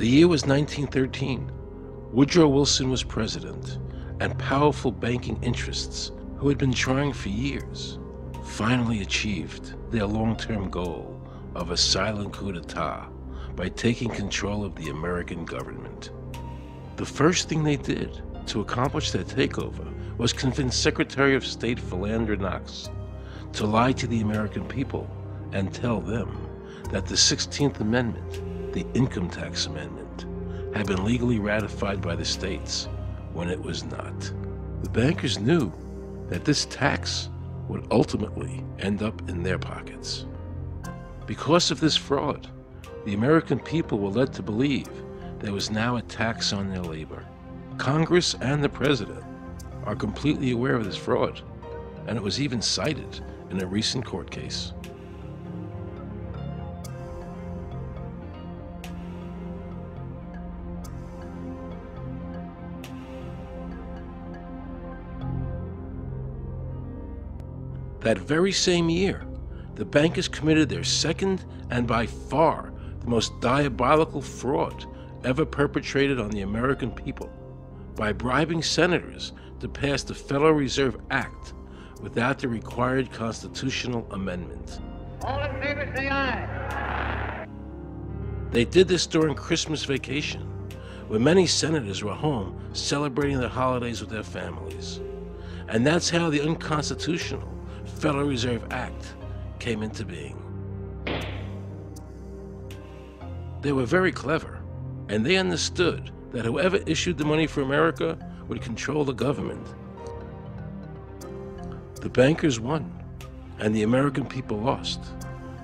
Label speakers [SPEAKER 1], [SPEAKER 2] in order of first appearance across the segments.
[SPEAKER 1] The year was 1913. Woodrow Wilson was president, and powerful banking interests, who had been trying for years, finally achieved their long-term goal of a silent coup d'etat by taking control of the American government. The first thing they did to accomplish their takeover was convince Secretary of State Philander Knox to lie to the American people and tell them that the 16th Amendment, the Income Tax Amendment, had been legally ratified by the states when it was not. The bankers knew that this tax would ultimately end up in their pockets. Because of this fraud, the American people were led to believe there was now a tax on their labor. Congress and the President are completely aware of this fraud, and it was even cited in a recent court case. That very same year, the bankers committed their second and by far the most diabolical fraud ever perpetrated on the American people by bribing senators to pass the Federal Reserve Act without the required constitutional amendment.
[SPEAKER 2] All in favor, say aye.
[SPEAKER 1] They did this during Christmas vacation, when many senators were home celebrating the holidays with their families. And that's how the unconstitutional Federal Reserve Act came into being. They were very clever, and they understood that whoever issued the money for America would control the government. The bankers won, and the American people lost,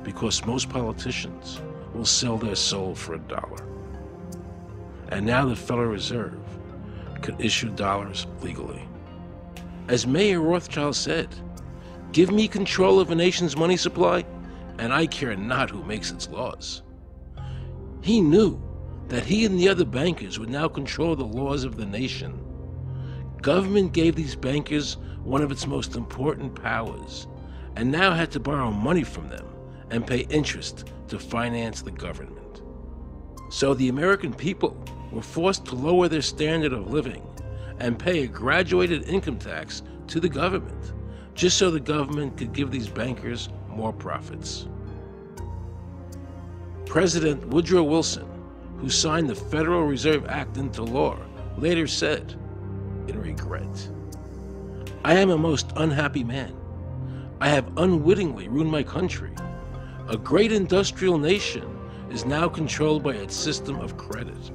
[SPEAKER 1] because most politicians will sell their soul for $1. And now the Federal Reserve could issue dollars legally. As Mayor Rothschild said, "Give me control of a nation's money supply, and I care not who makes its laws." He knew that he and the other bankers would now control the laws of the nation. Government gave these bankers one of its most important powers, and now had to borrow money from them and pay interest to finance the government. So the American people were forced to lower their standard of living and pay a graduated income tax to the government, just so the government could give these bankers more profits. President Woodrow Wilson, who signed the Federal Reserve Act into law, later said, in regret, "I am a most unhappy man. I have unwittingly ruined my country. A great industrial nation is now controlled by its system of credit.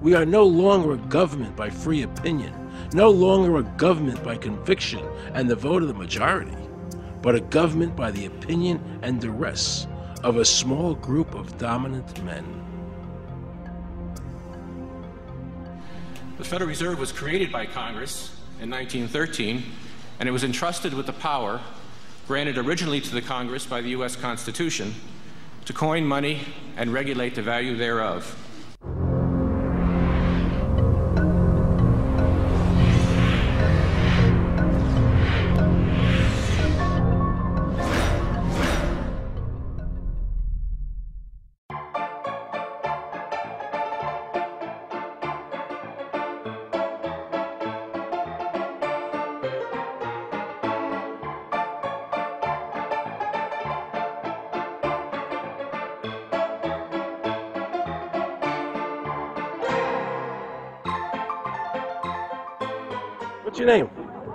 [SPEAKER 1] We are no longer a government by free opinion, no longer a government by conviction and the vote of the majority, but a government by the opinion and duress of a small group of dominant men."
[SPEAKER 3] The Federal Reserve was created by Congress in 1913, and it was entrusted with the power granted originally to the Congress by the U.S. Constitution to coin money and regulate the value thereof.
[SPEAKER 1] What's your name?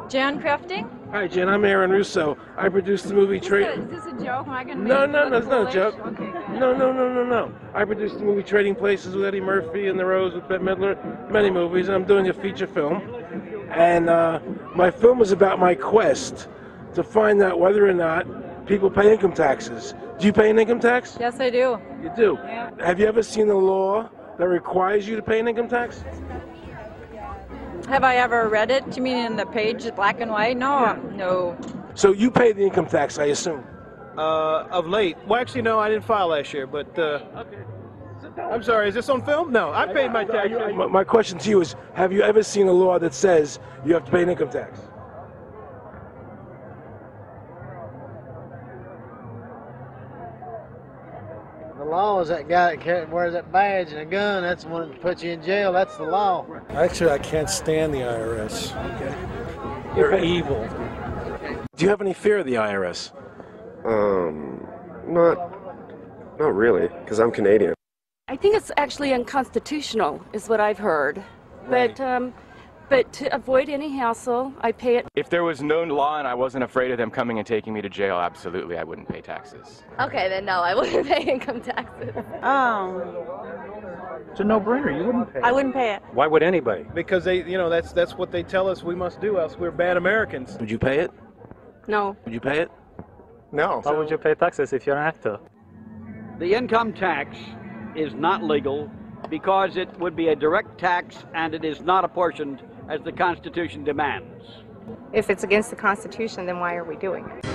[SPEAKER 4] Jan Crafting?
[SPEAKER 1] Hi, Jen. I'm Aaron Russo. I produced the movie
[SPEAKER 4] Is this a joke? Am I gonna
[SPEAKER 1] No,
[SPEAKER 4] make
[SPEAKER 1] no,
[SPEAKER 4] it
[SPEAKER 1] it's not a
[SPEAKER 4] look
[SPEAKER 1] joke.
[SPEAKER 4] foolish? Okay, good.
[SPEAKER 1] No. I produced the movie Trading Places with Eddie Murphy and The Rose with Bette Midler, many movies, and I'm doing a feature film. And my film is about my quest to find out whether or not people pay income taxes. Do you pay an income tax?
[SPEAKER 4] Yes, I do.
[SPEAKER 1] You do?
[SPEAKER 4] Yeah.
[SPEAKER 1] Have you ever seen a law that requires you to pay an income tax?
[SPEAKER 4] Have I ever read it? You mean in the page, black and white? No, no.
[SPEAKER 1] So you pay the income tax, I assume?
[SPEAKER 5] Of late. Well, actually, no, I didn't file last year, but I'm sorry, is this on film? No, I paid my tax.
[SPEAKER 1] My question to you is, have you ever seen a law that says you have to pay an income tax?
[SPEAKER 6] The law is that guy that wears that badge and a gun. That's the one that puts you in jail. That's the law.
[SPEAKER 7] Actually, I can't stand the IRS. They're evil.
[SPEAKER 5] Do you have any fear of the IRS?
[SPEAKER 8] Not really, because I'm Canadian.
[SPEAKER 9] I think it's actually unconstitutional, is what I've heard.
[SPEAKER 5] Right.
[SPEAKER 9] But to avoid any hassle, I pay it.
[SPEAKER 10] If there was no law and I wasn't afraid of them coming and taking me to jail, absolutely I wouldn't pay taxes.
[SPEAKER 11] Okay, then no, I wouldn't pay income taxes.
[SPEAKER 5] It's a no-brainer. You wouldn't pay it.
[SPEAKER 4] I wouldn't pay it.
[SPEAKER 7] Why would anybody?
[SPEAKER 5] Because that's what they tell us we must do, else we're bad Americans.
[SPEAKER 1] Would you pay it?
[SPEAKER 9] No.
[SPEAKER 1] Would you pay it?
[SPEAKER 8] No.
[SPEAKER 7] Why would you pay taxes if you don't have to?
[SPEAKER 12] The income tax is not legal because it would be a direct tax and it is not apportioned as the Constitution demands.
[SPEAKER 11] If it's against the Constitution, then why are we doing it?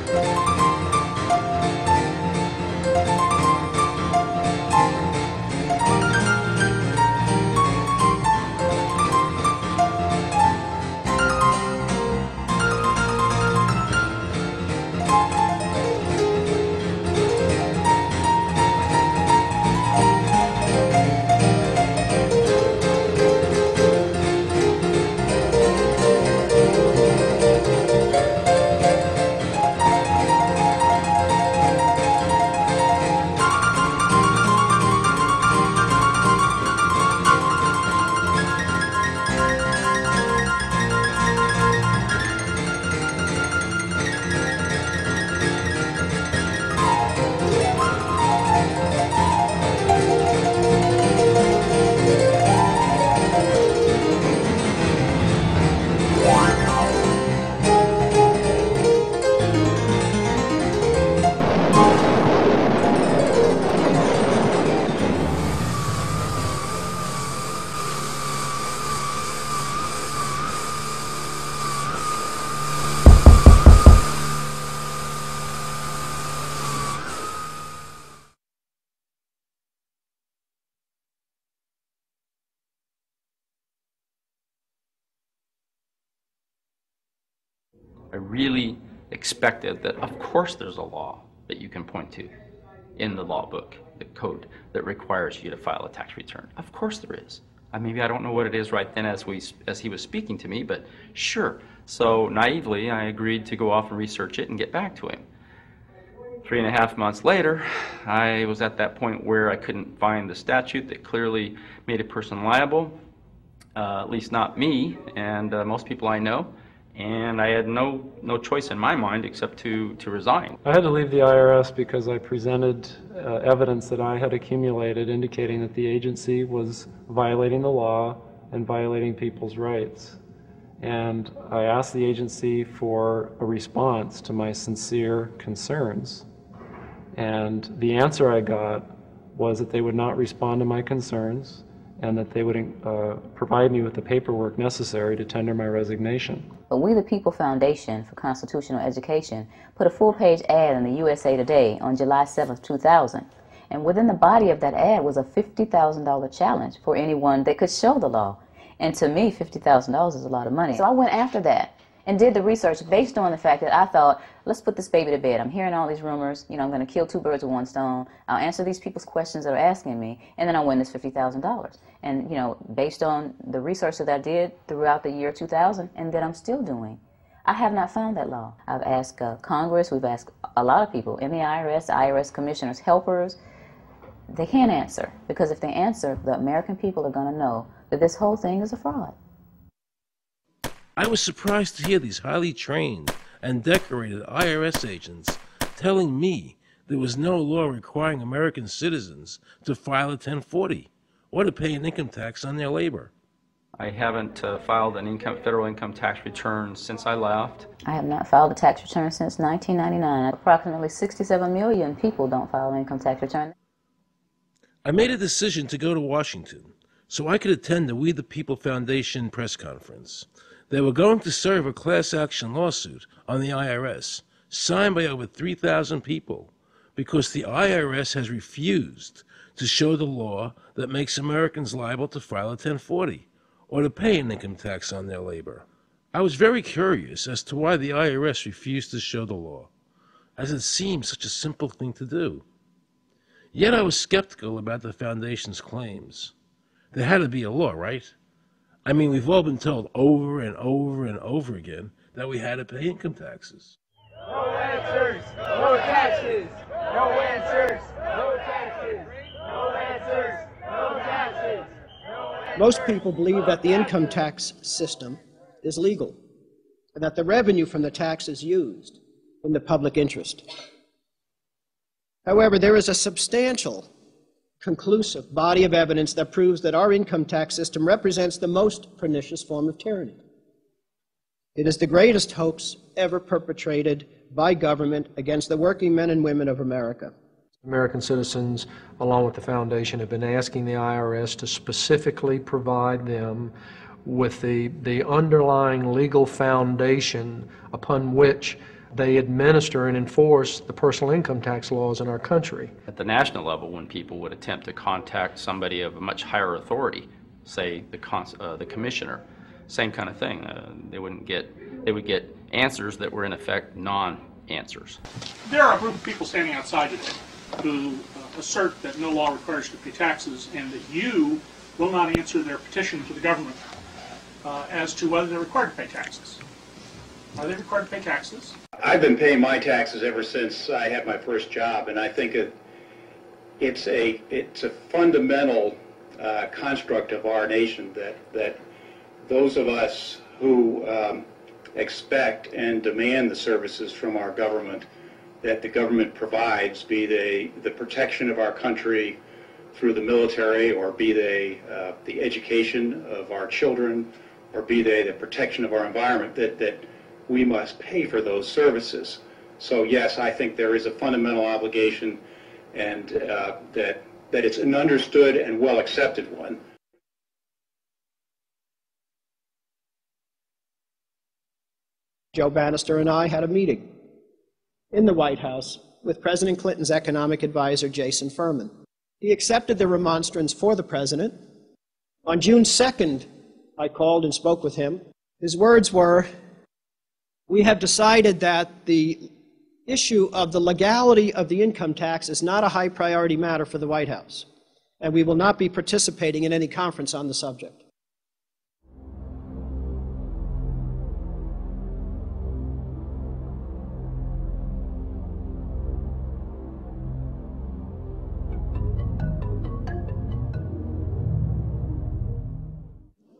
[SPEAKER 13] I really expected that, of course, there's a law that you can point to in the law book, the code that requires you to file a tax return. Of course there is. Maybe I don't know what it is right then as he was speaking to me, but sure. So naively, I agreed to go off and research it and get back to him. 3.5 months later, I was at that point where I couldn't find the statute that clearly made a person liable, at least not me and most people I know. And I had no choice in my mind except to resign.
[SPEAKER 7] I had to leave the IRS because I presented evidence that I had accumulated indicating that the agency was violating the law and violating people's rights. And I asked the agency for a response to my sincere concerns. And the answer I got was that they would not respond to my concerns and that they would provide me with the paperwork necessary to tender my resignation.
[SPEAKER 14] But We the People Foundation for Constitutional Education put a full-page ad in the USA Today on July 7th, 2000. And within the body of that ad was a $50,000 challenge for anyone that could show the law. And to me, $50,000 is a lot of money. So I went after that and did the research based on the fact that I thought, let's put this baby to bed. I'm hearing all these rumors. I'm going to kill 2 birds with 1 stone. I'll answer these people's questions that are asking me, and then I'll win this $50,000. And, based on the research that I did throughout the year 2000 and that I'm still doing, I have not found that law. I've asked Congress, we've asked a lot of people in the IRS commissioners, helpers. They can't answer, because if they answer, the American people are going to know that this whole thing is a fraud.
[SPEAKER 1] I was surprised to hear these highly trained and decorated IRS agents telling me there was no law requiring American citizens to file a 1040 or to pay an income tax on their labor.
[SPEAKER 13] I haven't filed an federal income tax return since I left.
[SPEAKER 14] I have not filed a tax return since 1999. Approximately 67 million people don't file an income tax return.
[SPEAKER 1] I made a decision to go to Washington so I could attend the We the People Foundation press conference. They were going to serve a class action lawsuit on the IRS, signed by over 3,000 people, because the IRS has refused to show the law that makes Americans liable to file a 1040 or to pay an income tax on their labor. I was very curious as to why the IRS refused to show the law, as it seemed such a simple thing to do. Yet I was skeptical about the Foundation's claims. There had to be a law, right? I mean, we've all been told over and over and over again that we had to pay income taxes.
[SPEAKER 2] No answers, no taxes. No answers, no taxes. No answers, no taxes.
[SPEAKER 15] Most people believe that the income tax system is legal and that the revenue from the tax is used in the public interest. However, there is a substantial, conclusive body of evidence that proves that our income tax system represents the most pernicious form of tyranny. It is the greatest hoax ever perpetrated by government against the working men and women of America.
[SPEAKER 16] American citizens, along with the Foundation, have been asking the IRS to specifically provide them with the underlying legal foundation upon which they administer and enforce the personal income tax laws in our country.
[SPEAKER 13] At the national level, when people would attempt to contact somebody of a much higher authority, say the commissioner, same kind of thing. They would get answers that were in effect non-answers.
[SPEAKER 17] There are a group of people standing outside today who assert that no law requires you to pay taxes and that you will not answer their petition to the government as to whether they're required to pay taxes. Are they required to pay taxes?
[SPEAKER 18] I've been paying my taxes ever since I had my first job, and I think it's a fundamental construct of our nation that those of us who expect and demand the services from our government that the government provides, be they the protection of our country through the military, or be they the education of our children, or be they the protection of our environment, that we must pay for those services. So yes, I think there is a fundamental obligation, and that it's an understood and well accepted one.
[SPEAKER 15] Joe Bannister and I had a meeting in the White House with President Clinton's economic advisor, Jason Furman. He accepted the remonstrance for the president. On June 2nd, I called and spoke with him. His words were, "We have decided that the issue of the legality of the income tax is not a high priority matter for the White House, and we will not be participating in any conference on the subject."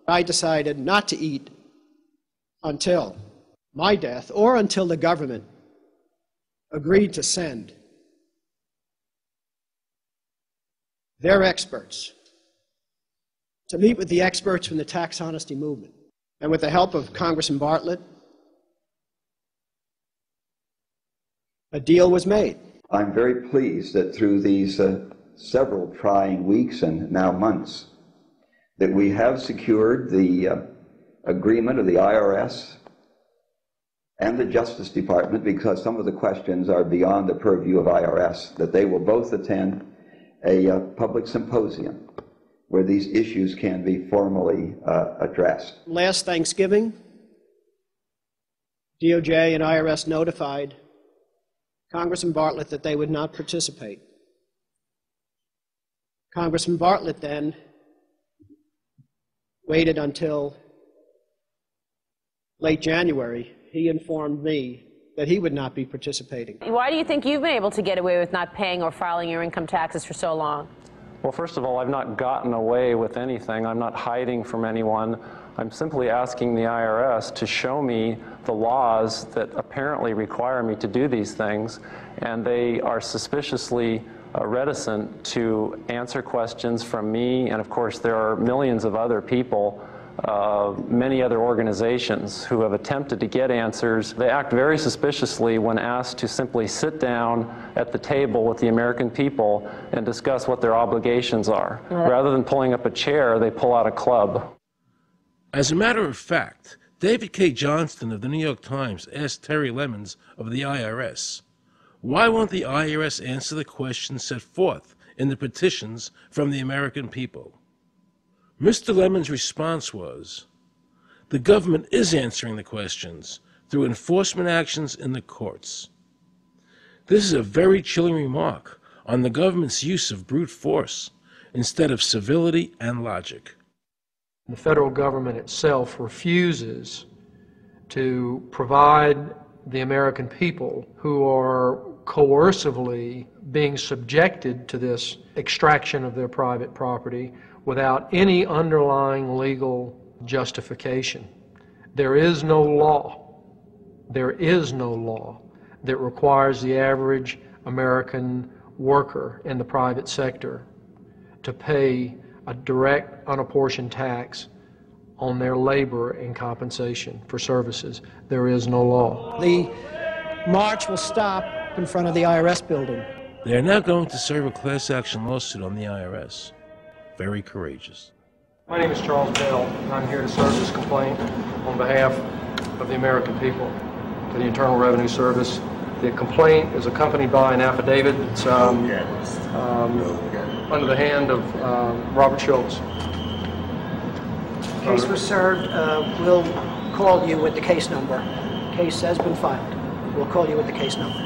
[SPEAKER 15] I decided not to eat until my death, or until the government agreed to send their experts to meet with the experts from the tax honesty movement. And with the help of Congressman Bartlett, a deal was made.
[SPEAKER 19] I'm very pleased that through these several trying weeks and now months, that we have secured the agreement of the IRS and the Justice Department, because some of the questions are beyond the purview of IRS, that they will both attend a public symposium where these issues can be formally addressed.
[SPEAKER 15] Last Thanksgiving, DOJ and IRS notified Congressman Bartlett that they would not participate. Congressman Bartlett then waited until late January. He informed me that he would not be participating.
[SPEAKER 20] Why do you think you've been able to get away with not paying or filing your income taxes for so long?
[SPEAKER 7] Well, first of all, I've not gotten away with anything. I'm not hiding from anyone. I'm simply asking the IRS to show me the laws that apparently require me to do these things, and they are suspiciously reticent to answer questions from me, and of course there are millions of other people, many other organizations who have attempted to get answers. They act very suspiciously when asked to simply sit down at the table with the American people and discuss what their obligations are. Rather than pulling up a chair, they pull out a club.
[SPEAKER 1] As a matter of fact, David K. Johnston of the New York Times asked Terry Lemons of the IRS, why won't the IRS answer the questions set forth in the petitions from the American people? Mr. Lemons' response was, the government is answering the questions through enforcement actions in the courts. This is a very chilling remark on the government's use of brute force instead of civility and logic.
[SPEAKER 16] The federal government itself refuses to provide the American people who are coercively being subjected to this extraction of their private property without any underlying legal justification. There is no law that requires the average American worker in the private sector to pay a direct, unapportioned tax on their labor and compensation for services. There is no law.
[SPEAKER 15] The march will stop in front of the IRS building.
[SPEAKER 1] They are now going to serve a class action lawsuit on the IRS. Very courageous.
[SPEAKER 16] My name is Charles Bell, and I'm here to serve this complaint on behalf of the American people to the Internal Revenue Service. The complaint is accompanied by an affidavit. It's under the hand of Robert Schultz.
[SPEAKER 15] Case was served. We'll call you with the case number. Case has been filed. We'll call you with the case number.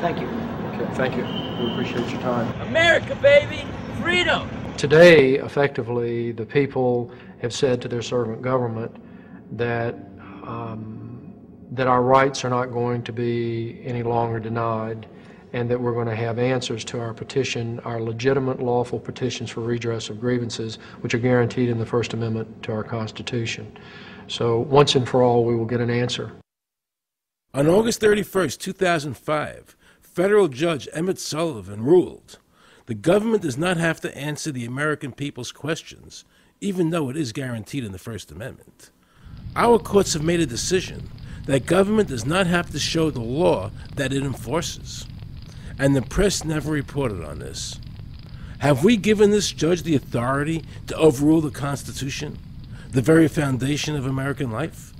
[SPEAKER 15] Thank you.
[SPEAKER 16] Okay, thank you. We appreciate your time.
[SPEAKER 2] America, baby! Freedom!
[SPEAKER 16] Today, effectively, the people have said to their servant government that that our rights are not going to be any longer denied, and that we're going to have answers to our petition, our legitimate, lawful petitions for redress of grievances, which are guaranteed in the First Amendment to our Constitution. So once and for all, we will get an answer.
[SPEAKER 1] On August 31st, 2005, federal judge Emmett Sullivan ruled, the government does not have to answer the American people's questions, even though it is guaranteed in the First Amendment. Our courts have made a decision that government does not have to show the law that it enforces. And the press never reported on this. Have we given this judge the authority to overrule the Constitution, the very foundation of American life?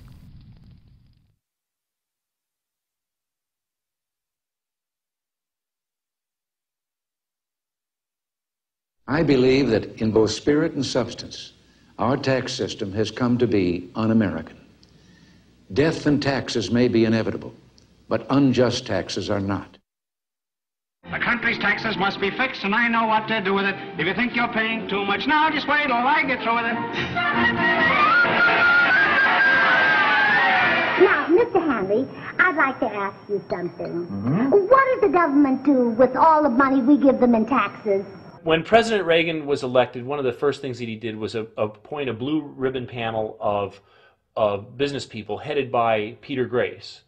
[SPEAKER 21] I believe that in both spirit and substance, our tax system has come to be un-American. Death and taxes may be inevitable, but unjust taxes are not.
[SPEAKER 22] The country's taxes must be fixed, and I know what to do with it. If you think you're paying too much now, just wait till I get through with it.
[SPEAKER 23] Now, Mr. Henry, I'd like to ask you something. What does the government do with all the money we give them in taxes?
[SPEAKER 24] When President Reagan was elected, one of the first things that he did was appoint a blue ribbon panel of business people headed by Peter Grace,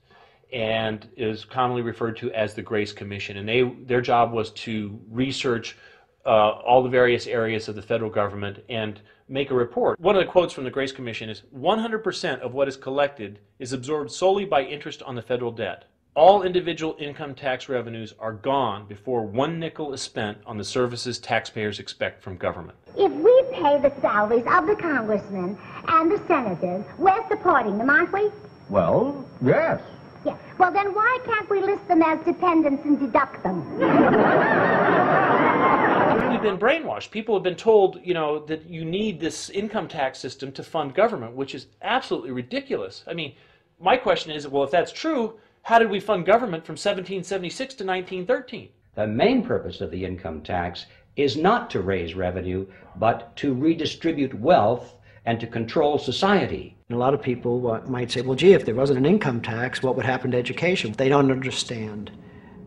[SPEAKER 24] and is commonly referred to as the Grace Commission. And their job was to research all the various areas of the federal government and make a report. One of the quotes from the Grace Commission is, 100% of what is collected is absorbed solely by interest on the federal debt. All individual income tax revenues are gone before 1 nickel is spent on the services taxpayers expect from government.
[SPEAKER 23] If we pay the salaries of the congressmen and the senators, we're supporting them, aren't we?
[SPEAKER 25] Well, yes.
[SPEAKER 23] Yeah. Well, then why can't we list them as dependents and deduct them?
[SPEAKER 24] We've been brainwashed. People have been told, you know, that you need this income tax system to fund government, which is absolutely ridiculous. I mean, my question is, well, if that's true, how did we fund government from 1776 to 1913?
[SPEAKER 26] The main purpose of the income tax is not to raise revenue, but to redistribute wealth and to control society.
[SPEAKER 15] And a lot of people might say, well, gee, if there wasn't an income tax, what would happen to education? They don't understand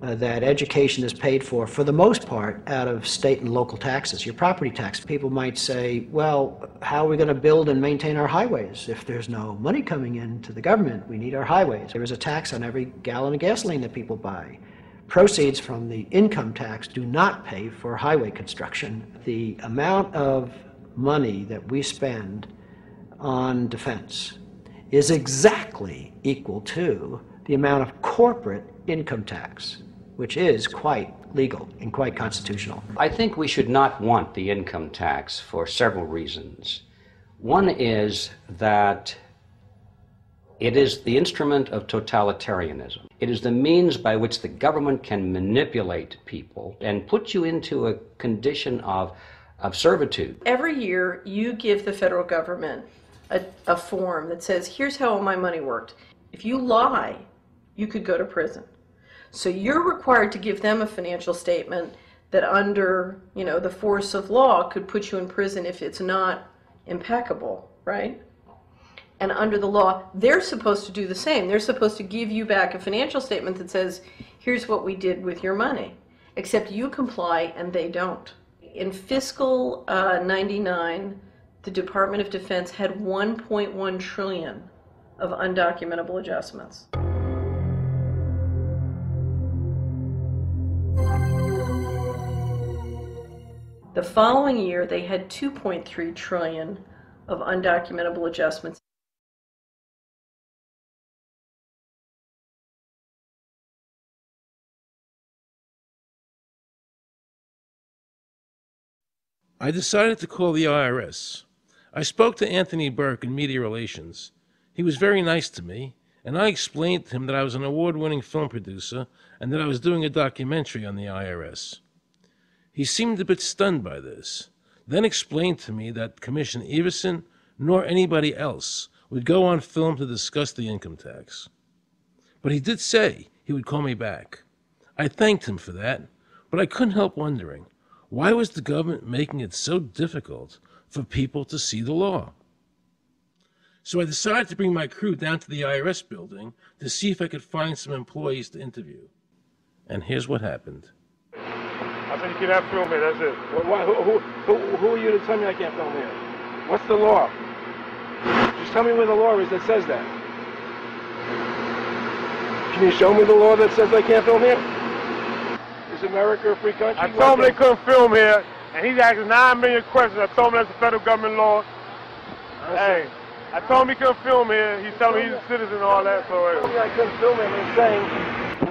[SPEAKER 15] that education is paid for the most part, out of state and local taxes, your property tax. People might say, well, how are we going to build and maintain our highways if there's no money coming into the government? We need our highways. There is a tax on every gallon of gasoline that people buy. Proceeds from the income tax do not pay for highway construction. The amount of money that we spend on defense is exactly equal to the amount of corporate income tax, which is quite legal and quite constitutional.
[SPEAKER 26] I think we should not want the income tax for several reasons. One is that it is the instrument of totalitarianism. It is the means by which the government can manipulate people and put you into a condition of servitude.
[SPEAKER 27] Every year you give the federal government a form that says, here's how all my money worked. If you lie, you could go to prison. So you're required to give them a financial statement that under, the force of law could put you in prison if it's not impeccable, right? And under the law, they're supposed to do the same. They're supposed to give you back a financial statement that says, here's what we did with your money. Except you comply and they don't. In fiscal 99, the Department of Defense had 1.1 trillion of undocumentable adjustments. The following year, they had 2.3 trillion of undocumentable adjustments.
[SPEAKER 1] I decided to call the IRS. I spoke to Anthony Burke in Media Relations. He was very nice to me, and I explained to him that I was an award-winning film producer and that I was doing a documentary on the IRS. He seemed a bit stunned by this, then explained to me that Commissioner Everson nor anybody else would go on film to discuss the income tax. But he did say he would call me back. I thanked him for that, but I couldn't help wondering, why was the government making it so difficult for people to see the law? So I decided to bring my crew down to the IRS building to see if I could find some employees to interview. And here's what happened.
[SPEAKER 3] I said you cannot film here, that's it. Who are you to tell me I can't film here? What's the law? Just tell me where the law is that says that. Can you show me the law that says I can't film here? Is America a free country? I told him they couldn't film here, and he's asking 9 million questions. I told him that's a federal government law. Hey, I told him he couldn't film here. He's telling me he's a citizen and all that. So I couldn't film him and saying,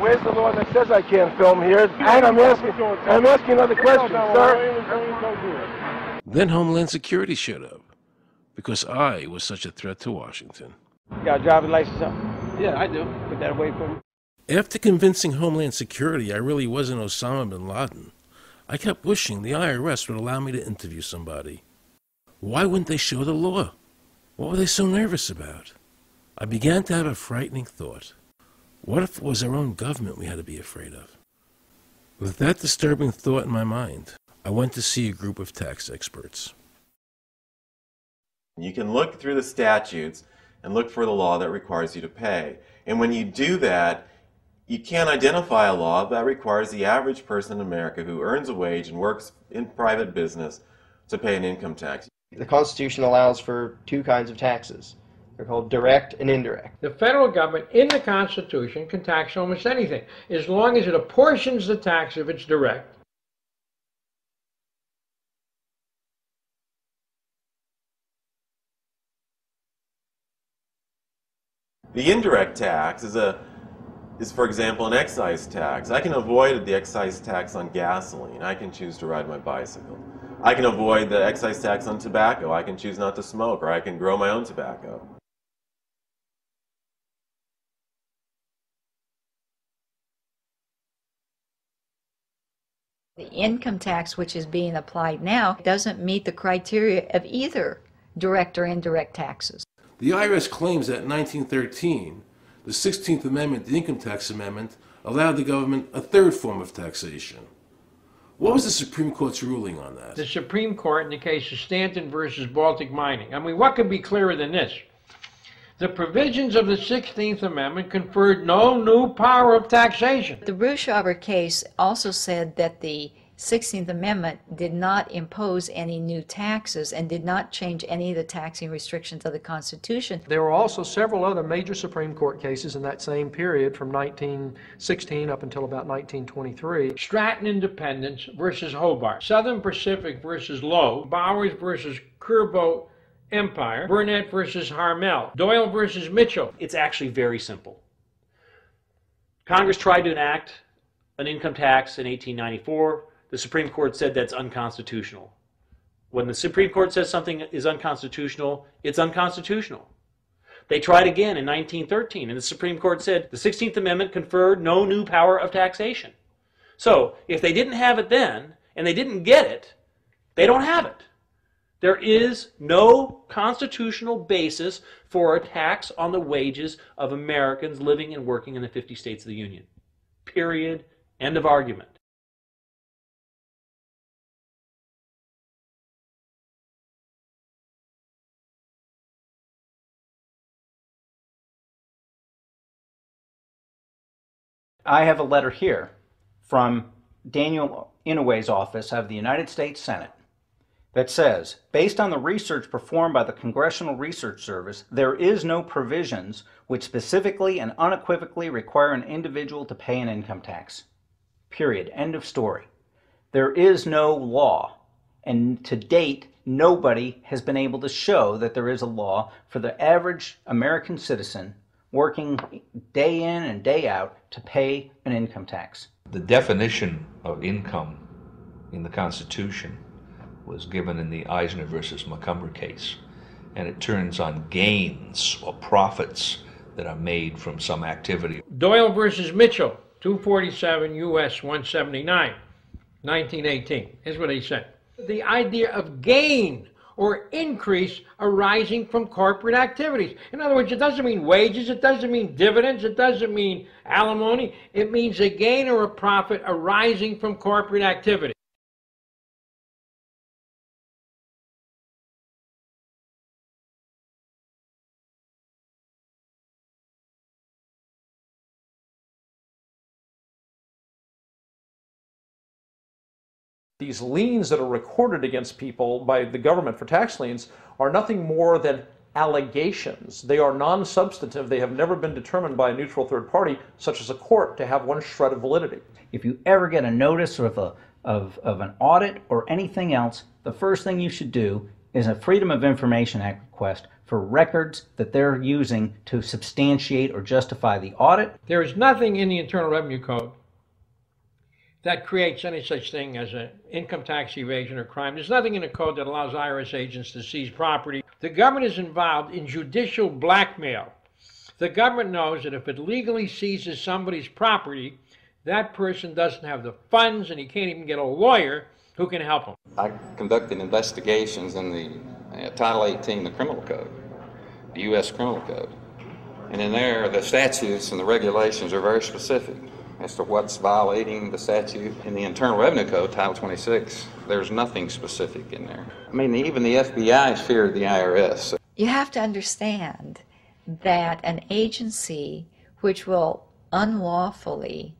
[SPEAKER 3] where's the law that says I can't film here? And I'm asking another question, sir.
[SPEAKER 1] Then Homeland Security showed up, because I was such a threat to Washington.
[SPEAKER 3] You got a driver's license up? Yeah, I do. Put that away for me.
[SPEAKER 1] After convincing Homeland Security I really wasn't Osama bin Laden, I kept wishing the IRS would allow me to interview somebody. Why wouldn't they show the law? What were they so nervous about? I began to have a frightening thought. What if it was our own government we had to be afraid of? With that disturbing thought in my mind, I went to see a group of tax experts.
[SPEAKER 4] You can look through the statutes and look for the law that requires you to pay. And when you do that, you can't identify a law that requires the average person in America who earns a wage and works in private business to pay an income tax.
[SPEAKER 5] The Constitution allows for two kinds of taxes. They're called direct and indirect.
[SPEAKER 6] The federal government in the Constitution can tax almost anything, as long as it apportions the tax if it's direct.
[SPEAKER 4] The indirect tax is, for example, an excise tax. I can avoid the excise tax on gasoline. I can choose to ride my bicycle. I can avoid the excise tax on tobacco. I can choose not to smoke, or I can grow my own tobacco.
[SPEAKER 9] The income tax which is being applied now doesn't meet the criteria of either direct or indirect taxes.
[SPEAKER 1] The IRS claims that in 1913, the 16th Amendment, the Income Tax Amendment, allowed the government a third form of taxation. What was the Supreme Court's ruling on that?
[SPEAKER 6] The Supreme Court in the case of Stanton versus Baltic Mining. I mean, what could be clearer than this? The provisions of the 16th Amendment conferred no new power of taxation.
[SPEAKER 9] The Bruchauer case also said that the 16th Amendment did not impose any new taxes and did not change any of the taxing restrictions of the Constitution.
[SPEAKER 16] There were also several other major Supreme Court cases in that same period from 1916 up until about 1923.
[SPEAKER 6] Stratton Independence versus Hobart, Southern Pacific versus Lowe, Bowers versus Curbo Empire, Burnett versus Harmel, Doyle versus Mitchell.
[SPEAKER 24] It's actually very simple. Congress tried to enact an income tax in 1894. The Supreme Court said that's unconstitutional. When the Supreme Court says something is unconstitutional, it's unconstitutional. They tried again in 1913, and the Supreme Court said the 16th Amendment conferred no new power of taxation. So, if they didn't have it then, and they didn't get it, they don't have it. There is no constitutional basis for a tax on the wages of Americans living and working in the 50 states of the Union. Period. End of argument.
[SPEAKER 8] I have a letter here from Daniel Inouye's office of the United States Senate that says, based on the research performed by the Congressional Research Service, there is no provisions which specifically and unequivocally require an individual to pay an income tax. Period. End of story. There is no law, and to date, nobody has been able to show that there is a law for the average American citizen working day in and day out to pay an income tax.
[SPEAKER 10] The definition of income in the Constitution was given in the Eisner versus Macomber case, and it turns on gains or profits that are made from some activity.
[SPEAKER 6] Doyle versus Mitchell, 247 U.S. 179, 1918. Here's what he said. The idea of gain or increase arising from corporate activities. In other words, it doesn't mean wages, it doesn't mean dividends, it doesn't mean alimony. It means a gain or a profit arising from corporate activity.
[SPEAKER 11] These liens that are recorded against people by the government for tax liens are nothing more than allegations. They are non-substantive. They have never been determined by a neutral third party, such as a court, to have one shred of validity.
[SPEAKER 8] If you ever get a notice of an audit or anything else, the first thing you should do is a Freedom of Information Act request for records that they're using to substantiate or justify the audit.
[SPEAKER 6] There is nothing in the Internal Revenue Code that creates any such thing as an income tax evasion or crime. There's nothing in the code that allows IRS agents to seize property. The government is involved in judicial blackmail. The government knows that if it legally seizes somebody's property, that person doesn't have the funds and he can't even get a lawyer who can help him.
[SPEAKER 12] I conducted investigations in the Title 18, the Criminal Code, the U.S. Criminal Code. And in there, the statutes and the regulations are very specific as to what's violating the statute. In the Internal Revenue Code, Title 26, there's nothing specific in there. I mean, even the FBI feared the IRS.
[SPEAKER 9] You have to understand that an agency which will unlawfully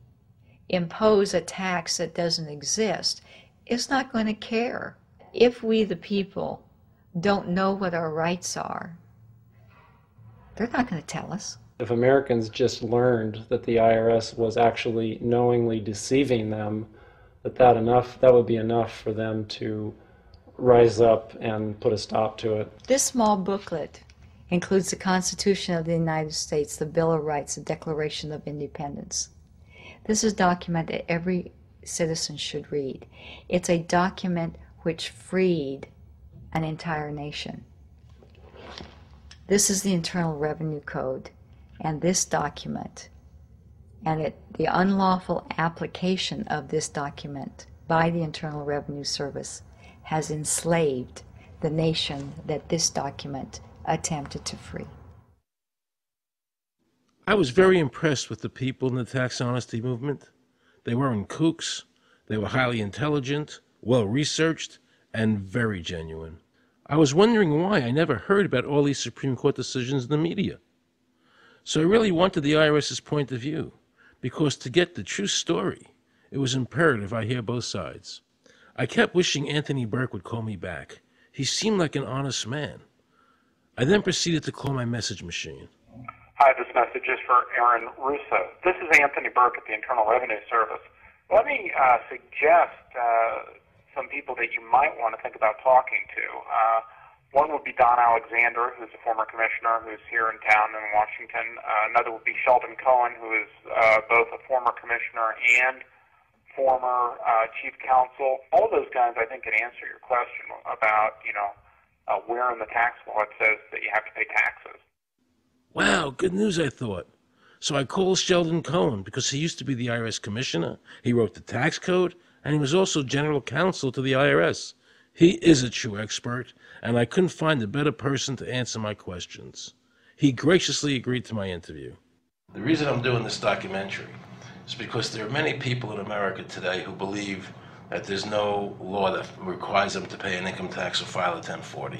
[SPEAKER 9] impose a tax that doesn't exist is not going to care. If we, the people, don't know what our rights are, they're not going to tell us.
[SPEAKER 7] If Americans just learned that the IRS was actually knowingly deceiving them, that would be enough for them to rise up and put a stop to it.
[SPEAKER 9] This small booklet includes the Constitution of the United States, the Bill of Rights, the Declaration of Independence. This is a document that every citizen should read. It's a document which freed an entire nation. This is the Internal Revenue Code. And this document, and the unlawful application of this document by the Internal Revenue Service has enslaved the nation that this document attempted to free.
[SPEAKER 1] I was very impressed with the people in the tax honesty movement. They weren't kooks, they were highly intelligent, well-researched, and very genuine. I was wondering why I never heard about all these Supreme Court decisions in the media. So I really wanted the IRS's point of view, because to get the true story, it was imperative I hear both sides. I kept wishing Anthony Burke would call me back. He seemed like an honest man. I then proceeded to call my message machine.
[SPEAKER 13] Hi, this message is for Aaron Russo. This is Anthony Burke at the Internal Revenue Service. Let me suggest some people that you might want to think about talking to. One would be Don Alexander, who's a former commissioner who's here in town in Washington. Another would be Sheldon Cohen, who is both a former commissioner and former chief counsel. All of those guys, I think, can answer your question about, where in the tax law it says that you have to pay taxes.
[SPEAKER 1] Wow, good news, I thought. So I called Sheldon Cohen because he used to be the IRS commissioner. He wrote the tax code, and he was also general counsel to the IRS. He is a true expert, and I couldn't find a better person to answer my questions. He graciously agreed to my interview. The reason I'm doing this documentary is because there are many people in America today who believe that there's no law that requires them to pay an income tax or file a 1040.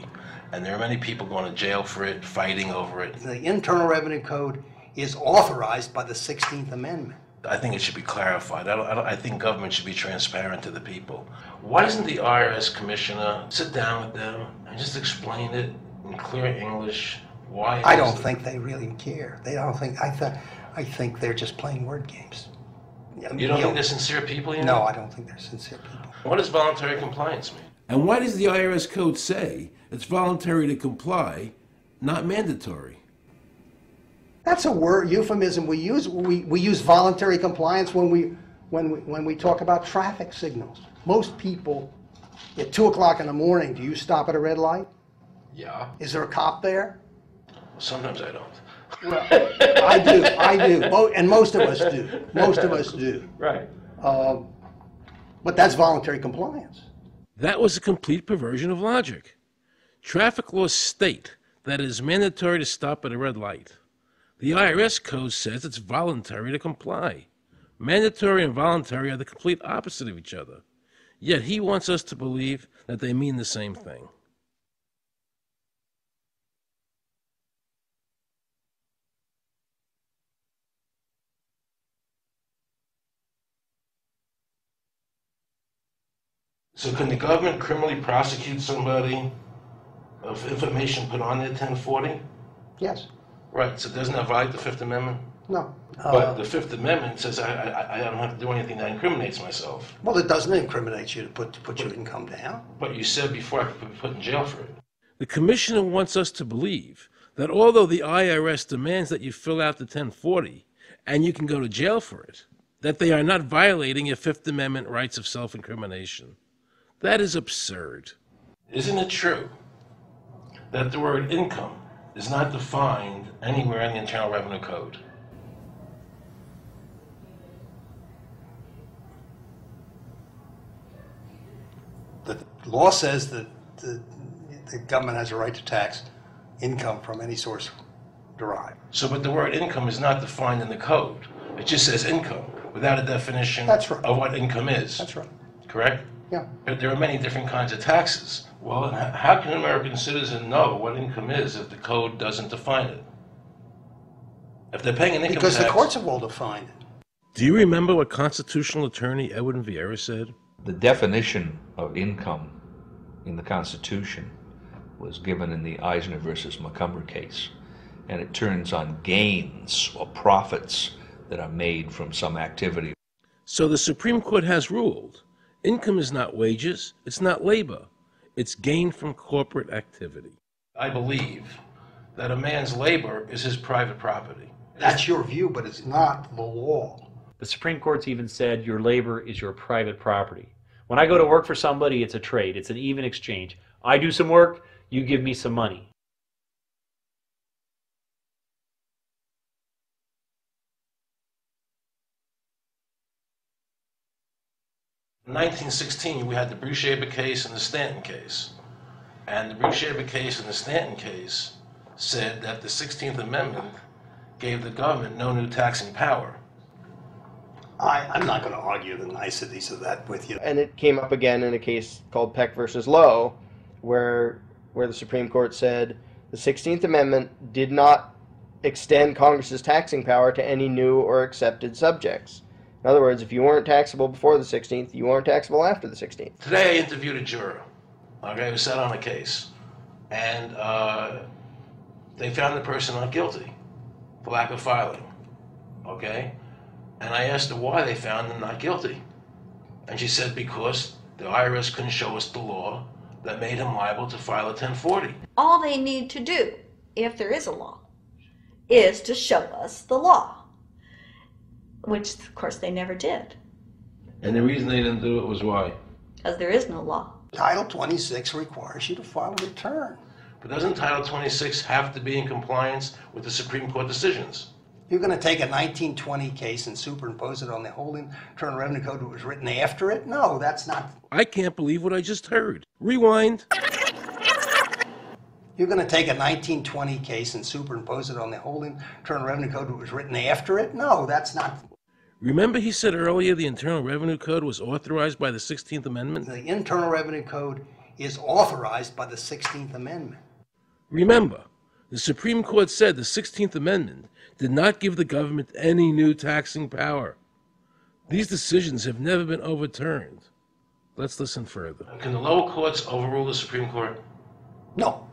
[SPEAKER 1] And there are many people going to jail for it, fighting over it.
[SPEAKER 14] The Internal Revenue Code is authorized by the 16th Amendment.
[SPEAKER 1] I think it should be clarified. I think government should be transparent to the people. Why doesn't the IRS commissioner sit down with them and just explain it in clear English? Why?
[SPEAKER 2] I don't think they really care. They don't think. I think they're just playing word games.
[SPEAKER 1] You don't think they're sincere people? You know?
[SPEAKER 2] No, I don't think they're sincere people.
[SPEAKER 1] What does voluntary compliance mean?
[SPEAKER 14] And why does the IRS code say it's voluntary to comply, not mandatory?
[SPEAKER 2] That's a word euphemism we use. We use voluntary compliance when we talk about traffic signals. Most people, at 2 o'clock in the morning, do you stop at a red light?
[SPEAKER 1] Yeah.
[SPEAKER 2] Is there a cop there?
[SPEAKER 1] Sometimes I don't.
[SPEAKER 2] Well, I do, and most of us do. Most of us do.
[SPEAKER 11] Right.
[SPEAKER 2] But that's voluntary compliance.
[SPEAKER 1] That was a complete perversion of logic. Traffic laws state that it is mandatory to stop at a red light. The IRS code says it's voluntary to comply. Mandatory and voluntary are the complete opposite of each other. Yet he wants us to believe that they mean the same thing. So can the government criminally prosecute somebody of information put on their 1040?
[SPEAKER 2] Yes.
[SPEAKER 1] Right, so doesn't that violate the Fifth Amendment?
[SPEAKER 2] No.
[SPEAKER 1] But the Fifth Amendment says I don't have to do anything that incriminates myself.
[SPEAKER 2] Well, it doesn't incriminate you to put your income down.
[SPEAKER 1] But you said before I could be put in jail for it. The commissioner wants us to believe that although the IRS demands that you fill out the 1040 and you can go to jail for it, that they are not violating your Fifth Amendment rights of self-incrimination. That is absurd. Isn't it true that the word income is not defined anywhere in the Internal Revenue Code?
[SPEAKER 2] The law says that the government has a right to tax income from any source derived.
[SPEAKER 1] So, but the word income is not defined in the code. It just says income without a definition of what income is.
[SPEAKER 2] That's right.
[SPEAKER 1] Correct?
[SPEAKER 2] Yeah.
[SPEAKER 1] But there are many different kinds of taxes. Well, how can an American citizen know what income is if the code doesn't define it? If they're paying an income
[SPEAKER 2] tax... Because the courts have all defined it.
[SPEAKER 1] Do you remember what constitutional attorney Edwin Vieira said?
[SPEAKER 10] The definition of income in the Constitution was given in the Eisner versus Macomber case, and it turns on gains or profits that are made from some activity.
[SPEAKER 1] So the Supreme Court has ruled income is not wages, it's not labor, it's gain from corporate activity. I believe that a man's labor is his private property.
[SPEAKER 2] That's your view, but it's not the law.
[SPEAKER 24] The Supreme Court's even said your labor is your private property. When I go to work for somebody, it's a trade. It's an even exchange. I do some work, you give me some money.
[SPEAKER 1] In 1916, we had the Bruce-Shaber case and the Stanton case. And the Bruce-Shaber case and the Stanton case said that the 16th Amendment gave the government no new taxing power.
[SPEAKER 2] I'm not going to argue the niceties of that with you.
[SPEAKER 5] And it came up again in a case called Peck versus Lowe, where the Supreme Court said the 16th Amendment did not extend Congress's taxing power to any new or accepted subjects. In other words, if you weren't taxable before the 16th, you weren't taxable after the 16th.
[SPEAKER 1] Today I interviewed a juror, who sat on a case, and they found the person not guilty for lack of filing, okay? And I asked her why they found him not guilty. And she said because the IRS couldn't show us the law that made him liable to file a 1040.
[SPEAKER 17] All they need to do, if there is a law, is to show us the law. Which, of course, they never did.
[SPEAKER 1] And the reason they didn't do it was why?
[SPEAKER 17] Because there is no law.
[SPEAKER 2] Title 26 requires you to file a return.
[SPEAKER 1] But doesn't Title 26 have to be in compliance with the Supreme Court decisions?
[SPEAKER 2] You're going to take a 1920 case and superimpose it on the whole Internal Revenue Code that was written after it? No, that's not.
[SPEAKER 1] I can't believe what I just heard. Rewind.
[SPEAKER 2] You're going to take a 1920 case and superimpose it on the whole Internal Revenue Code that was written after it? No, that's not.
[SPEAKER 1] Remember he said earlier the Internal Revenue Code was authorized by the 16th Amendment?
[SPEAKER 2] The Internal Revenue Code is authorized by the 16th Amendment.
[SPEAKER 1] Remember, the Supreme Court said the 16th Amendment did not give the government any new taxing power. These decisions have never been overturned. Let's listen further. Can the lower courts overrule the Supreme Court?
[SPEAKER 2] No.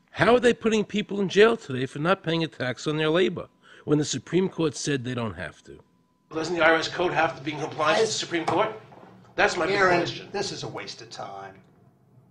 [SPEAKER 1] How are they putting people in jail today for not paying a tax on their labor when the Supreme Court said they don't have to? Doesn't the IRS code have to be in compliance with the Supreme Court? That's my big
[SPEAKER 2] Aaron,
[SPEAKER 1] question.
[SPEAKER 2] this is a waste of time.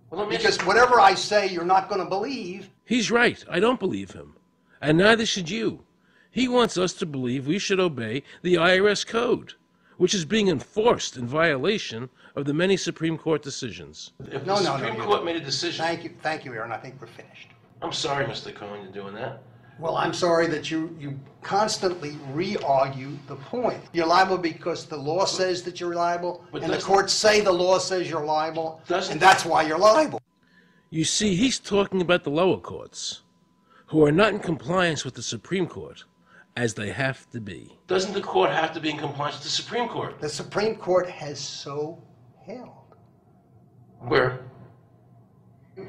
[SPEAKER 1] Well,
[SPEAKER 2] Because whatever I say, you're not going to believe.
[SPEAKER 1] He's right. I don't believe him. And neither should you. He wants us to believe we should obey the IRS code, which is being enforced in violation of the many Supreme Court decisions. If the Supreme Court made a decision...
[SPEAKER 2] Thank you, Aaron. I think we're finished.
[SPEAKER 1] I'm sorry, Mr. Cohen, you're doing that.
[SPEAKER 2] Well, I'm sorry that you constantly re-argue the point. You're liable because the law says that you're liable, and the courts say the law says you're liable, and that's why you're liable.
[SPEAKER 1] You see, he's talking about the lower courts, who are not in compliance with the Supreme Court, as they have to be. Doesn't the court have to be in compliance with the Supreme Court?
[SPEAKER 2] The Supreme Court has so held.
[SPEAKER 1] Where?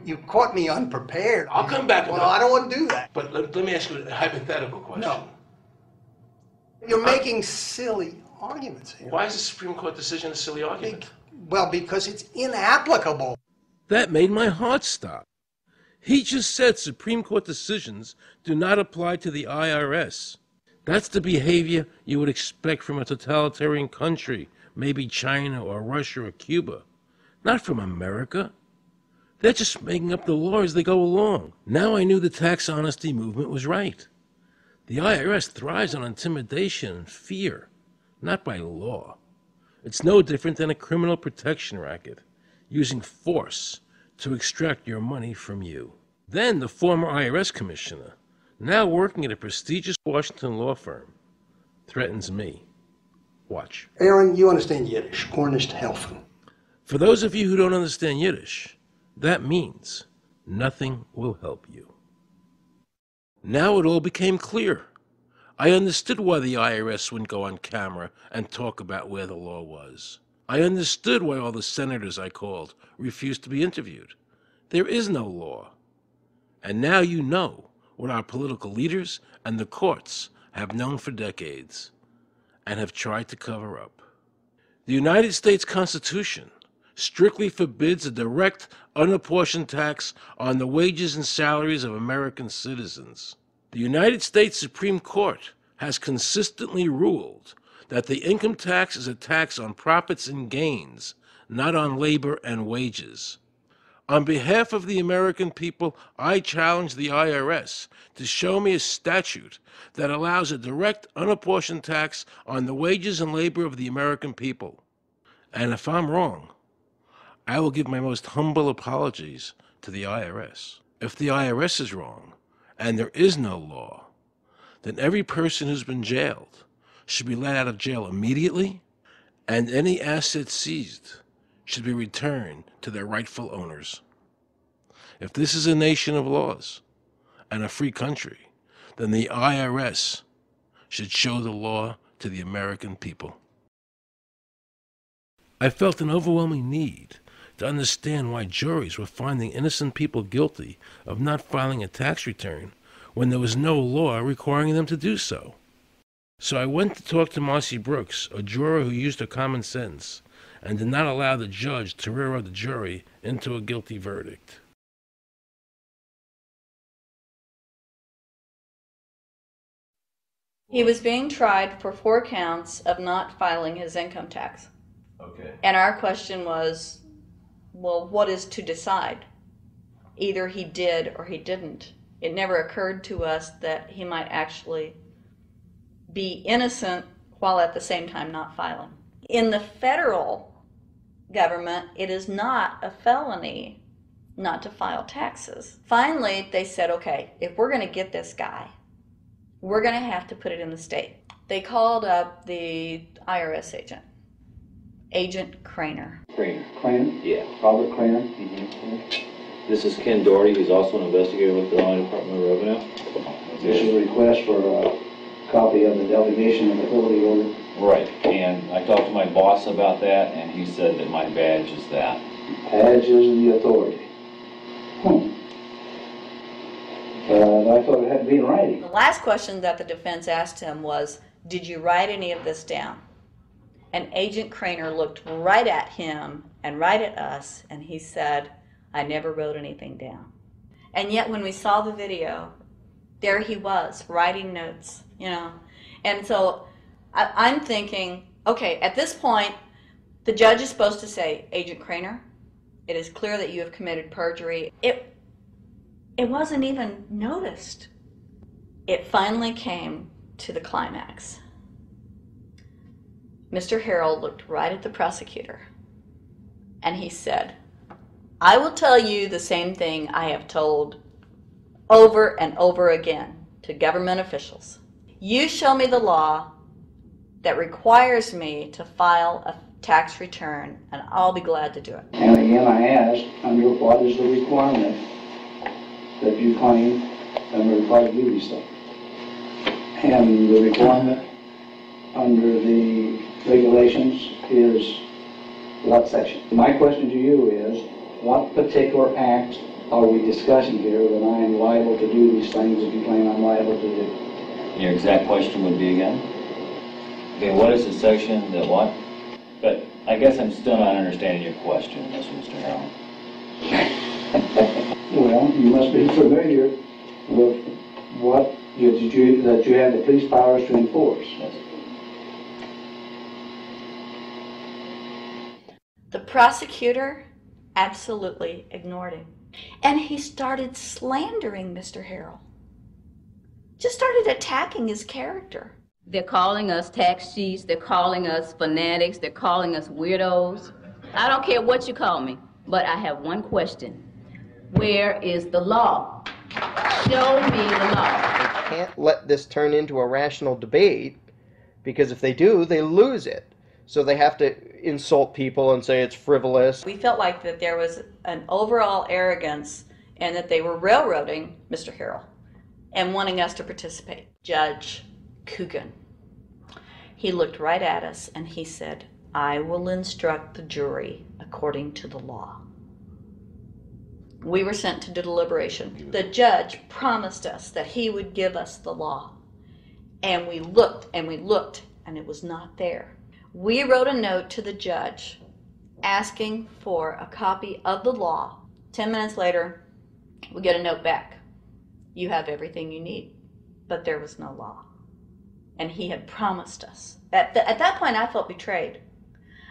[SPEAKER 2] You caught me unprepared.
[SPEAKER 1] I'll come back.
[SPEAKER 2] Well, I don't want to do that.
[SPEAKER 1] But let me ask you a hypothetical question.
[SPEAKER 2] No. You're making silly arguments here.
[SPEAKER 1] Why is the Supreme Court decision a silly argument?
[SPEAKER 2] Well, because it's inapplicable.
[SPEAKER 1] That made my heart stop. He just said Supreme Court decisions do not apply to the IRS. That's the behavior you would expect from a totalitarian country, maybe China or Russia or Cuba, not from America. They're just making up the law as they go along. Now I knew the tax honesty movement was right. The IRS thrives on intimidation and fear, not by law. It's no different than a criminal protection racket, using force to extract your money from you. Then the former IRS commissioner, now working at a prestigious Washington law firm, threatens me. Watch.
[SPEAKER 2] Aaron, you understand Yiddish. Cornish helfen.
[SPEAKER 1] For those of you who don't understand Yiddish, that means nothing will help you. Now it all became clear. I understood why the IRS wouldn't go on camera and talk about where the law was. I understood why all the senators I called refused to be interviewed. There is no law. And now you know what our political leaders and the courts have known for decades and have tried to cover up. The United States Constitution strictly forbids a direct, unapportioned tax on the wages and salaries of American citizens. The United States Supreme Court has consistently ruled that the income tax is a tax on profits and gains, not on labor and wages. On behalf of the American people, I challenge the IRS to show me a statute that allows a direct, unapportioned tax on the wages and labor of the American people. And if I'm wrong, I will give my most humble apologies to the IRS. If the IRS is wrong, and there is no law, then every person who's been jailed should be let out of jail immediately, and any assets seized should be returned to their rightful owners. If this is a nation of laws and a free country, then the IRS should show the law to the American people. I felt an overwhelming need to understand why juries were finding innocent people guilty of not filing a tax return when there was no law requiring them to do so. So I went to talk to Marcy Brooks, a juror who used her common sense and did not allow the judge to railroad the jury into a guilty verdict.
[SPEAKER 17] He was being tried for 4 counts of not filing his income tax.
[SPEAKER 1] Okay.
[SPEAKER 17] And our question was, well, what is to decide? Either he did or he didn't. It never occurred to us that he might actually be innocent while at the same time not filing. In the federal government, it is not a felony not to file taxes. Finally, they said, okay, if we're going to get this guy, we're going to have to put it in the state. They called up the IRS agent, Agent Craner.
[SPEAKER 18] Craner? Yeah. Robert Craner? Mm-hmm. This is Ken Doherty, who's also an investigator with the Illinois Department of Revenue.
[SPEAKER 19] This is a request for a copy of the delegation and authority order.
[SPEAKER 18] Right, and I talked to my boss about that, and he said that my badge is that.
[SPEAKER 19] Badge is the authority. I thought it had to be in writing.
[SPEAKER 17] The last question that the defense asked him was, did you write any of this down? And Agent Craner looked right at him and right at us, and he said, "I never wrote anything down." And yet when we saw the video, there he was, writing notes, you know. And so I'm thinking, okay, at this point, the judge is supposed to say, "Agent Craner, it is clear that you have committed perjury." It wasn't even noticed. It finally came to the climax. Mr. Harrell looked right at the prosecutor, and he said, "I will tell you the same thing I have told over and over again to government officials. You show me the law that requires me to file a tax return, and I'll be glad to do it."
[SPEAKER 19] And again, I ask, under what is the requirement that you claim and are required to do these things? And the requirement under the regulations is what section? My question to you is, what particular act are we discussing here that I am liable to do these things that you claim I'm liable to do?
[SPEAKER 18] Your exact question would be again? Okay, what is the section that what? But I guess I'm still not understanding your question, Mr. Harrell.
[SPEAKER 19] Well, you must be familiar with what that you have the police powers to enforce.
[SPEAKER 18] Yes.
[SPEAKER 17] The prosecutor absolutely ignored him. And he started slandering Mr. Harrell. Just started attacking his character.
[SPEAKER 15] They're calling us tax cheats, they're calling us fanatics, they're calling us weirdos. I don't care what you call me, but I have one question. Where is the law? Show me the law.
[SPEAKER 5] They can't let this turn into a rational debate, because if they do, they lose it. So they have to insult people and say it's frivolous.
[SPEAKER 17] We felt like that there was an overall arrogance and that they were railroading Mr. Harrell and wanting us to participate. Judge Coogan, he looked right at us and he said, "I will instruct the jury according to the law." We were sent to deliberation. The judge promised us that he would give us the law. And we looked and we looked and it was not there. We wrote a note to the judge asking for a copy of the law. 10 minutes later, we get a note back. "You have everything you need." But there was no law. And he had promised us. At that point, I felt betrayed.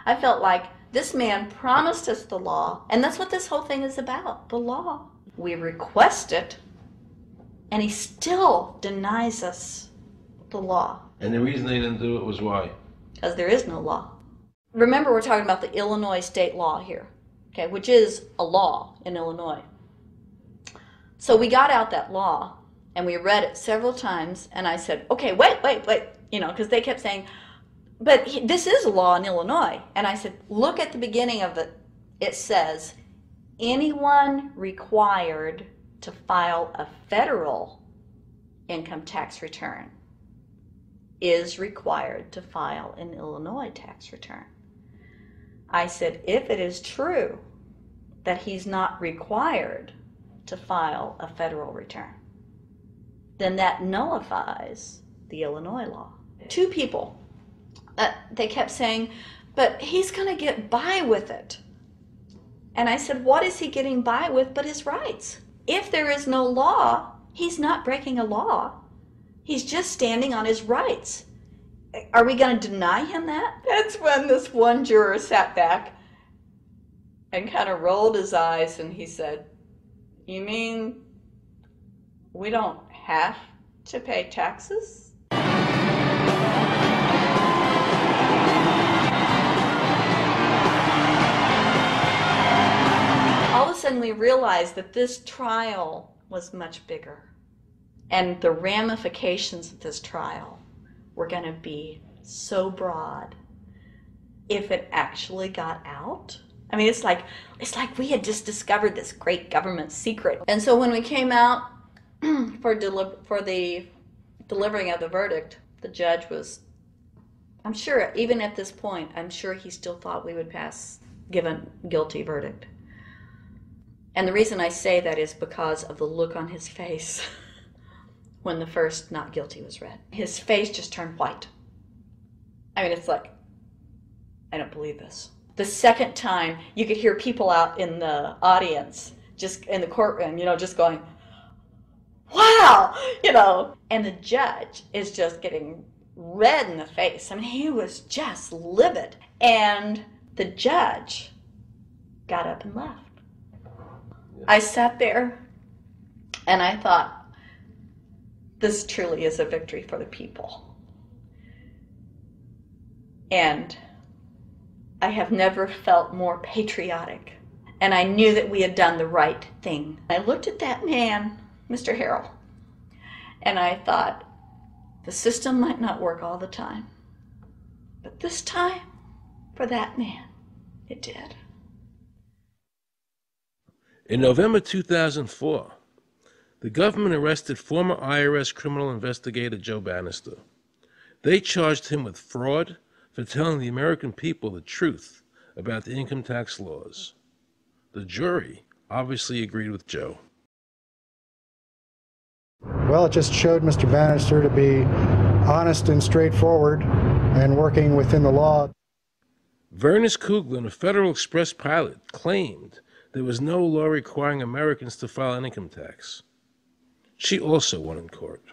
[SPEAKER 17] I felt like this man promised us the law, and that's what this whole thing is about, the law. We request it, and he still denies us the law.
[SPEAKER 1] And the reason they didn't do it was why?
[SPEAKER 17] Because there is no law. Remember, we're talking about the Illinois state law here, okay, which is a law in Illinois. So we got out that law, and we read it several times, and I said, "Okay, wait, you know, because they kept saying, but this is a law in Illinois." And I said, "Look at the beginning of it. It says, anyone required to file a federal income tax return is required to file an Illinois tax return." I said, if it is true that he's not required to file a federal return, then that nullifies the Illinois law. Two people, they kept saying, "But he's going to get by with it." And I said, what is he getting by with but his rights? If there is no law, he's not breaking a law. He's just standing on his rights. Are we going to deny him that? That's when this one juror sat back and kind of rolled his eyes and he said, "You mean we don't have to pay taxes?" All of a sudden we realized that this trial was much bigger. And the ramifications of this trial were going to be so broad if it actually got out. I mean, it's like we had just discovered this great government secret. And so when we came out for the delivering of the verdict, the judge was, I'm sure, even at this point, I'm sure he still thought we would give a guilty verdict. And the reason I say that is because of the look on his face when the first not guilty was read. His face just turned white. I mean, it's like, I don't believe this. The second time, you could hear people out in the audience, just in the courtroom, just going, wow, and the judge is just getting red in the face. I mean, he was just livid. And the judge got up and left. I sat there and I thought, this truly is a victory for the people. And I have never felt more patriotic. And I knew that we had done the right thing. I looked at that man, Mr. Harrell, and I thought, the system might not work all the time, but this time, for that man, it did.
[SPEAKER 1] In November 2004, the government arrested former IRS criminal investigator Joe Bannister. They charged him with fraud for telling the American people the truth about the income tax laws. The jury obviously agreed with Joe.
[SPEAKER 20] Well, it just showed Mr. Bannister to be honest and straightforward and working within the law.
[SPEAKER 1] Vernice Kuglin, a Federal Express pilot, claimed there was no law requiring Americans to file an income tax. She also won in court.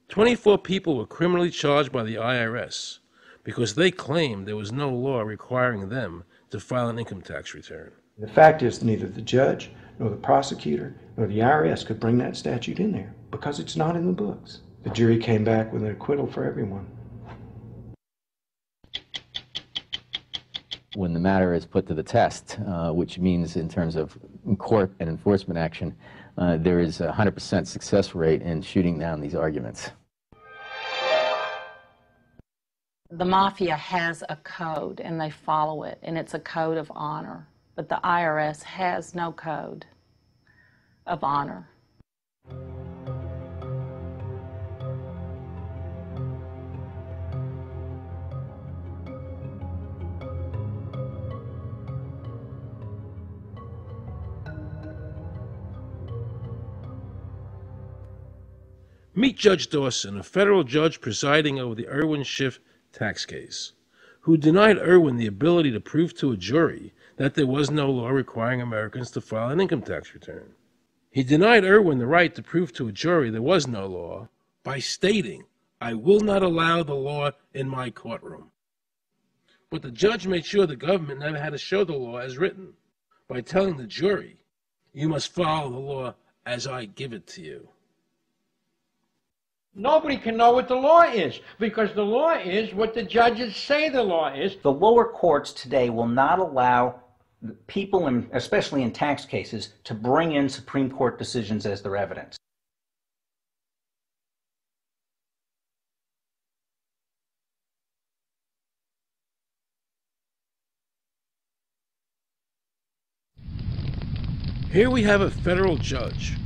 [SPEAKER 1] 24 people were criminally charged by the IRS because they claimed there was no law requiring them to file an income tax return.
[SPEAKER 21] The fact is, neither the judge, nor the prosecutor, nor the IRS could bring that statute in there because it's not in the books. The jury came back with an acquittal for everyone.
[SPEAKER 22] When the matter is put to the test, which means in terms of court and enforcement action, there is a 100% success rate in shooting down these arguments.
[SPEAKER 23] The mafia has a code and they follow it, and it's a code of honor. But the IRS has no code of honor.
[SPEAKER 1] Meet Judge Dawson, a federal judge presiding over the Irwin Schiff tax case, who denied Irwin the ability to prove to a jury that there was no law requiring Americans to file an income tax return. He denied Irwin the right to prove to a jury there was no law by stating, "I will not allow the law in my courtroom." But the judge made sure the government never had to show the law as written by telling the jury, "You must follow the law as I give it to you."
[SPEAKER 6] Nobody can know what the law is, because the law is what the judges say the law is.
[SPEAKER 8] The lower courts today will not allow people, especially in tax cases, to bring in Supreme Court decisions as their evidence.
[SPEAKER 1] Here we have a federal judge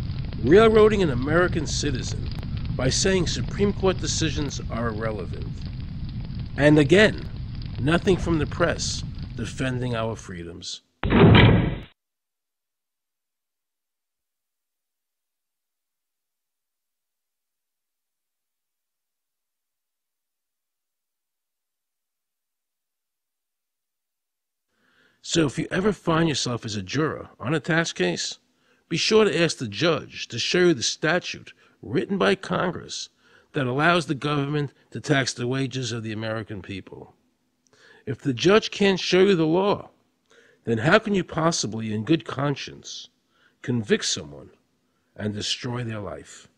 [SPEAKER 1] railroading an American citizen by saying Supreme Court decisions are irrelevant. And again, nothing from the press defending our freedoms. So if you ever find yourself as a juror on a tax case, be sure to ask the judge to show you the statute written by Congress that allows the government to tax the wages of the American people. If the judge can't show you the law, then how can you possibly, in good conscience, convict someone and destroy their life?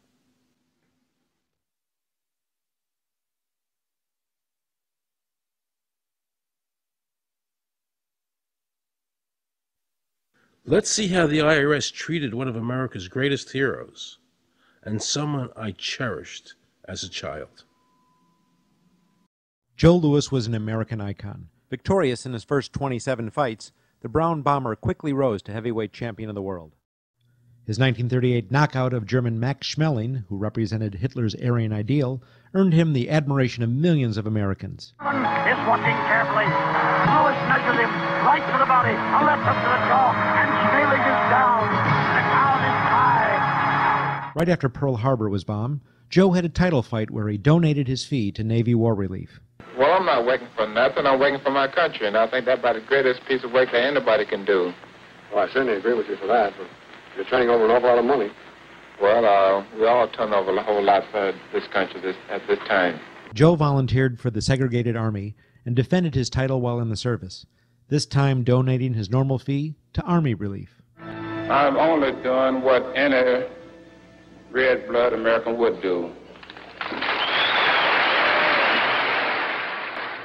[SPEAKER 1] Let's see how the IRS treated one of America's greatest heroes, and someone I cherished as a child.
[SPEAKER 25] Joe Louis was an American icon. Victorious in his first 27 fights, the Brown Bomber quickly rose to heavyweight champion of the world. His 1938 knockout of German Max Schmeling, who represented Hitler's Aryan ideal, earned him the admiration of millions of Americans.
[SPEAKER 26] Is watching carefully. Louis measures him right to the body, a left up to the jaw, and Schmeling is down. The crowd is high.
[SPEAKER 25] Right after Pearl Harbor was bombed, Joe had a title fight where he donated his fee to Navy War Relief.
[SPEAKER 3] Well, I'm not working for nothing. I'm working for my country, and I think that's about the greatest piece of work that anybody can do.
[SPEAKER 4] Well, I certainly agree with you for that, but you're turning over an awful lot of money.
[SPEAKER 3] Well, we all turn over a whole lot for this country at this time.
[SPEAKER 25] Joe volunteered for the segregated Army and defended his title while in the service, this time donating his normal fee to Army Relief.
[SPEAKER 3] I'm only doing what any red-blood American would do.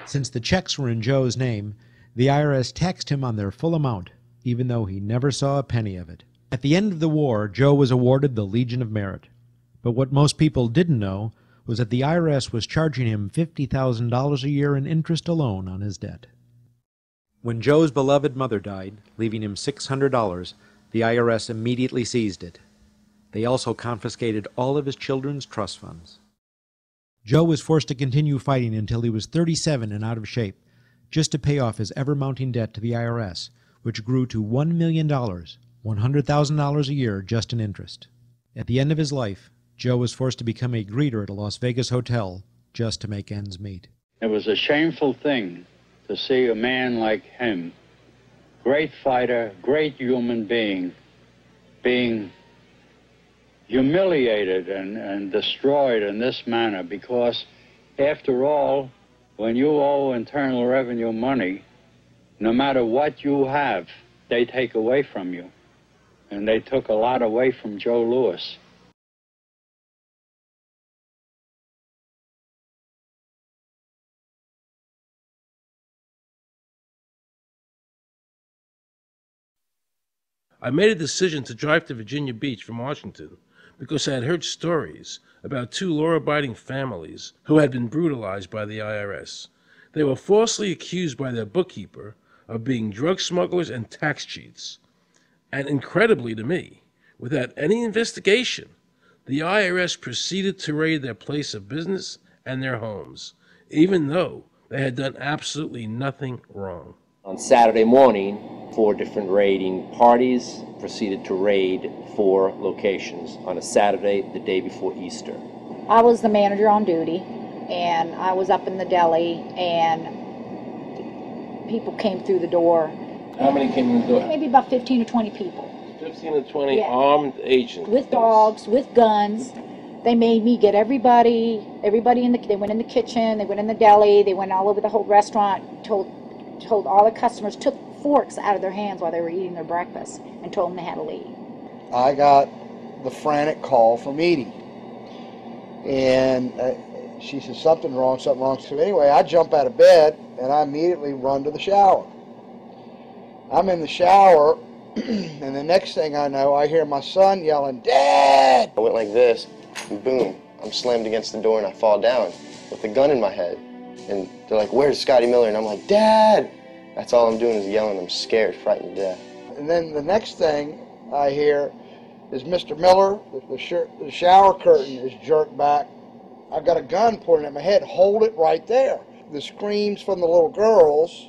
[SPEAKER 25] Since the checks were in Joe's name, the IRS taxed him on their full amount, even though he never saw a penny of it. At the end of the war, Joe was awarded the Legion of Merit. But what most people didn't know was that the IRS was charging him $50,000 a year in interest alone on his debt. When Joe's beloved mother died, leaving him $600, the IRS immediately seized it. They also confiscated all of his children's trust funds. Joe was forced to continue fighting until he was 37 and out of shape, just to pay off his ever-mounting debt to the IRS, which grew to $1 million, $100,000 a year just in interest. At the end of his life, Joe was forced to become a greeter at a Las Vegas hotel just to make ends meet.
[SPEAKER 7] It was a shameful thing to see a man like him, great fighter, great human being, being humiliated and destroyed in this manner, because after all, when you owe Internal Revenue money, no matter what you have, they take away from you. And they took a lot away from Joe Louis.
[SPEAKER 1] I made a decision to drive to Virginia Beach from Washington because I had heard stories about two law-abiding families who had been brutalized by the IRS. They were falsely accused by their bookkeeper of being drug smugglers and tax cheats. And incredibly to me, without any investigation, the IRS proceeded to raid their place of business and their homes, even though they had done absolutely nothing wrong.
[SPEAKER 9] On Saturday morning, 4 different raiding parties proceeded to raid 4 locations on a Saturday, the day before Easter.
[SPEAKER 12] I was the manager on duty, and I was up in the deli, and people came through the door.
[SPEAKER 1] How many came in the door?
[SPEAKER 12] Maybe about 15 or 20 people.
[SPEAKER 1] 15 to 20
[SPEAKER 12] Yeah.
[SPEAKER 1] armed agents.
[SPEAKER 12] With dogs, with guns. They made me get everybody in the, they went in the kitchen, they went in the deli, they went all over the whole restaurant, told all the customers, took forks out of their hands while they were eating their breakfast, and told them they had to leave.
[SPEAKER 16] I got the frantic call from Edie, and she said something wrong. So anyway, I jump out of bed and I immediately run to the shower. I'm in the shower, and the next thing I know, I hear my son yelling, "Dad!"
[SPEAKER 27] I went like this, and boom, I'm slammed against the door and I fall down with the gun in my head. And they're like, "Where's Scotty Miller?" And I'm like, "Dad!" That's all I'm doing is yelling. I'm scared, frightened to death.
[SPEAKER 16] And then the next thing I hear is Mr. Miller, the shower curtain is jerked back. I've got a gun pointing at my head. Hold it right there. The screams from the little girls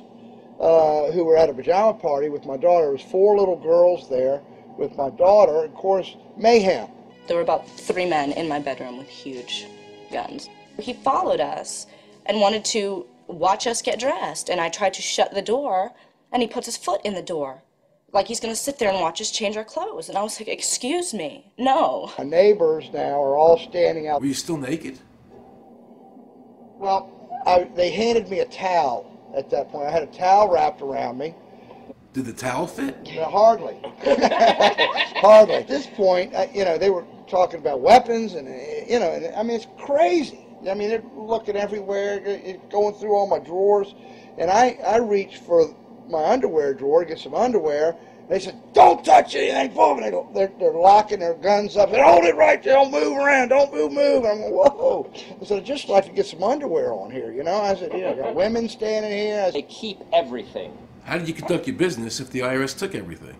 [SPEAKER 16] who were at a pajama party with my daughter. There was 4 little girls there with my daughter. Of course, mayhem.
[SPEAKER 28] There were about 3 men in my bedroom with huge guns. He followed us and wanted to watch us get dressed, and I tried to shut the door, and he puts his foot in the door, like he's going to sit there and watch us change our clothes. And I was like, "Excuse me, no."
[SPEAKER 16] My neighbors now are all standing out.
[SPEAKER 14] Were you still naked?
[SPEAKER 16] Well, they handed me a towel at that point. I had a towel wrapped around me.
[SPEAKER 14] Did the towel fit?
[SPEAKER 16] No, hardly. Hardly. At this point, they were talking about weapons, and, and I mean, it's crazy. I mean, they're looking everywhere, going through all my drawers, and I reached for my underwear drawer to get some underwear. They said, "Don't touch anything, they're locking their guns up. They hold it right there. Don't move around. Don't move. I'm like, whoa. I said, "I'd just like to get some underwear on here, I said, I got women standing here.
[SPEAKER 29] They keep everything.
[SPEAKER 14] How did you conduct your business if the IRS took everything?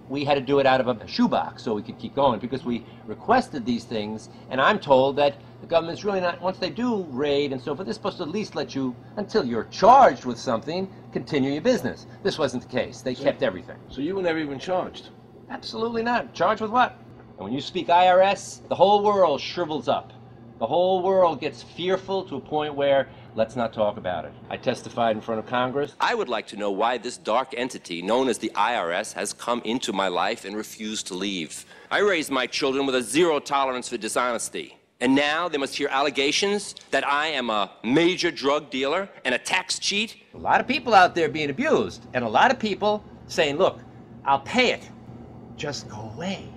[SPEAKER 29] We had to do it out of a shoebox so we could keep going because we requested these things, and I'm told that the government's really not, once they do raid and so forth, they're supposed to at least let you, until you're charged with something, continue your business. This wasn't the case. They kept everything.
[SPEAKER 1] So you were never even charged?
[SPEAKER 29] Absolutely not. Charged with what? And when you speak IRS, the whole world shrivels up. The whole world gets fearful to a point where let's not talk about it. I testified in front of Congress.
[SPEAKER 2] I would like to know why this dark entity known as the IRS has come into my life and refused to leave. I raised my children with a zero tolerance for dishonesty. And now they must hear allegations that I am a major drug dealer and a tax cheat.
[SPEAKER 29] A lot of people out there being abused, and a lot of people saying, look, I'll pay it. Just go away.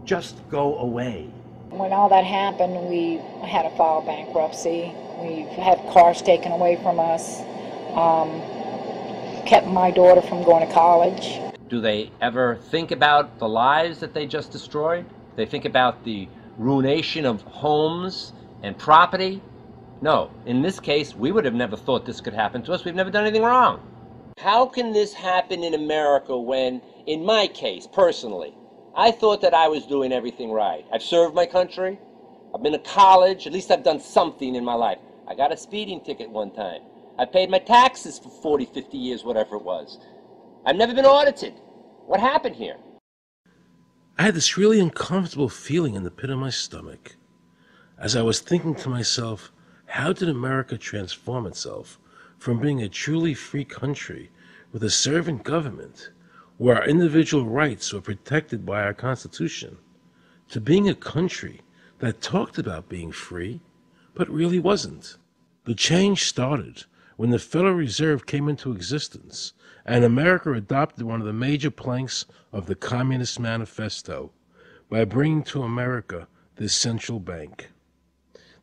[SPEAKER 29] Just go away.
[SPEAKER 12] When all that happened, we had to file bankruptcy. We've had cars taken away from us, kept my daughter from going to college.
[SPEAKER 29] Do they ever think about the lives that they just destroyed? They think about the ruination of homes and property? No. In this case, we would have never thought this could happen to us. We've never done anything wrong. How can this happen in America when, in my case, personally, I thought that I was doing everything right? I've served my country. I've been to college. At least I've done something in my life. I got a speeding ticket one time. I paid my taxes for 40, 50 years, whatever it was. I've never been audited. What happened here?
[SPEAKER 1] I had this really uncomfortable feeling in the pit of my stomach as I was thinking to myself, how did America transform itself from being a truly free country with a servant government where our individual rights were protected by our Constitution to being a country that talked about being free but really wasn't? The change started when the Federal Reserve came into existence and America adopted one of the major planks of the Communist Manifesto by bringing to America this central bank.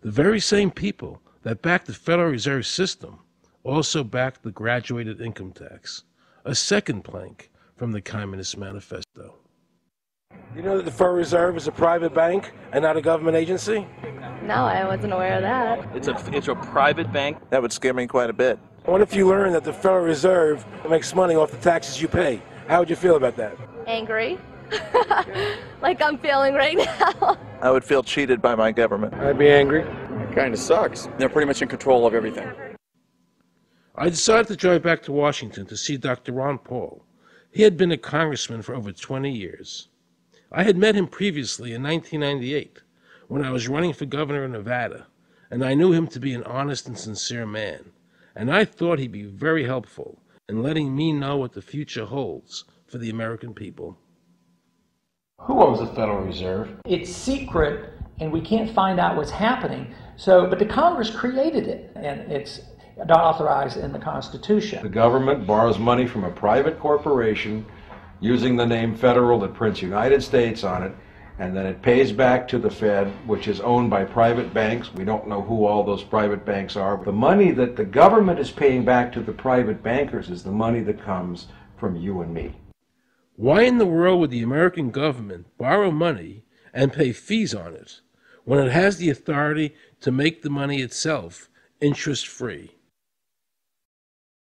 [SPEAKER 1] The very same people that backed the Federal Reserve System also backed the graduated income tax, a second plank from the Communist Manifesto.
[SPEAKER 14] You know that the Federal Reserve is a private bank and not a government agency?
[SPEAKER 5] No, I wasn't aware of that.
[SPEAKER 10] It's a private bank? That would scare me quite a bit.
[SPEAKER 14] What if you learn that the Federal Reserve makes money off the taxes you pay? How would you feel about that?
[SPEAKER 5] Angry. Like I'm feeling right now.
[SPEAKER 10] I would feel cheated by my government.
[SPEAKER 14] I'd be angry.
[SPEAKER 10] It kind of sucks. They're pretty much in control of everything.
[SPEAKER 1] I decided to drive back to Washington to see Dr. Ron Paul. He had been a congressman for over 20 years. I had met him previously in 1998 when I was running for governor of Nevada, and I knew him to be an honest and sincere man, and I thought he'd be very helpful in letting me know what the future holds for the American people.
[SPEAKER 11] Who owns the Federal Reserve? It's secret, and we can't find out what's happening. But the Congress created it, and it's not authorized in the Constitution.
[SPEAKER 21] The government borrows money from a private corporation using the name Federal that prints United States on it, and then it pays back to the Fed, which is owned by private banks. We don't know who all those private banks are. The money that the government is paying back to the private bankers is the money that comes from you and me.
[SPEAKER 1] Why in the world would the American government borrow money and pay fees on it when it has the authority to make the money itself interest-free?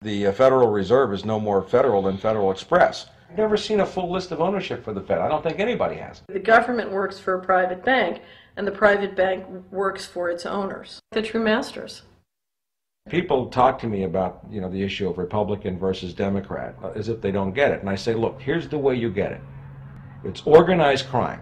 [SPEAKER 21] The Federal Reserve is no more federal than Federal Express. I've never seen a full list of ownership for the Fed. I don't think anybody has.
[SPEAKER 13] The government works for a private bank, and the private bank works for its owners, the true masters.
[SPEAKER 21] People talk to me about, the issue of Republican versus Democrat, as if they don't get it. And I say, look, here's the way you get it. It's organized crime.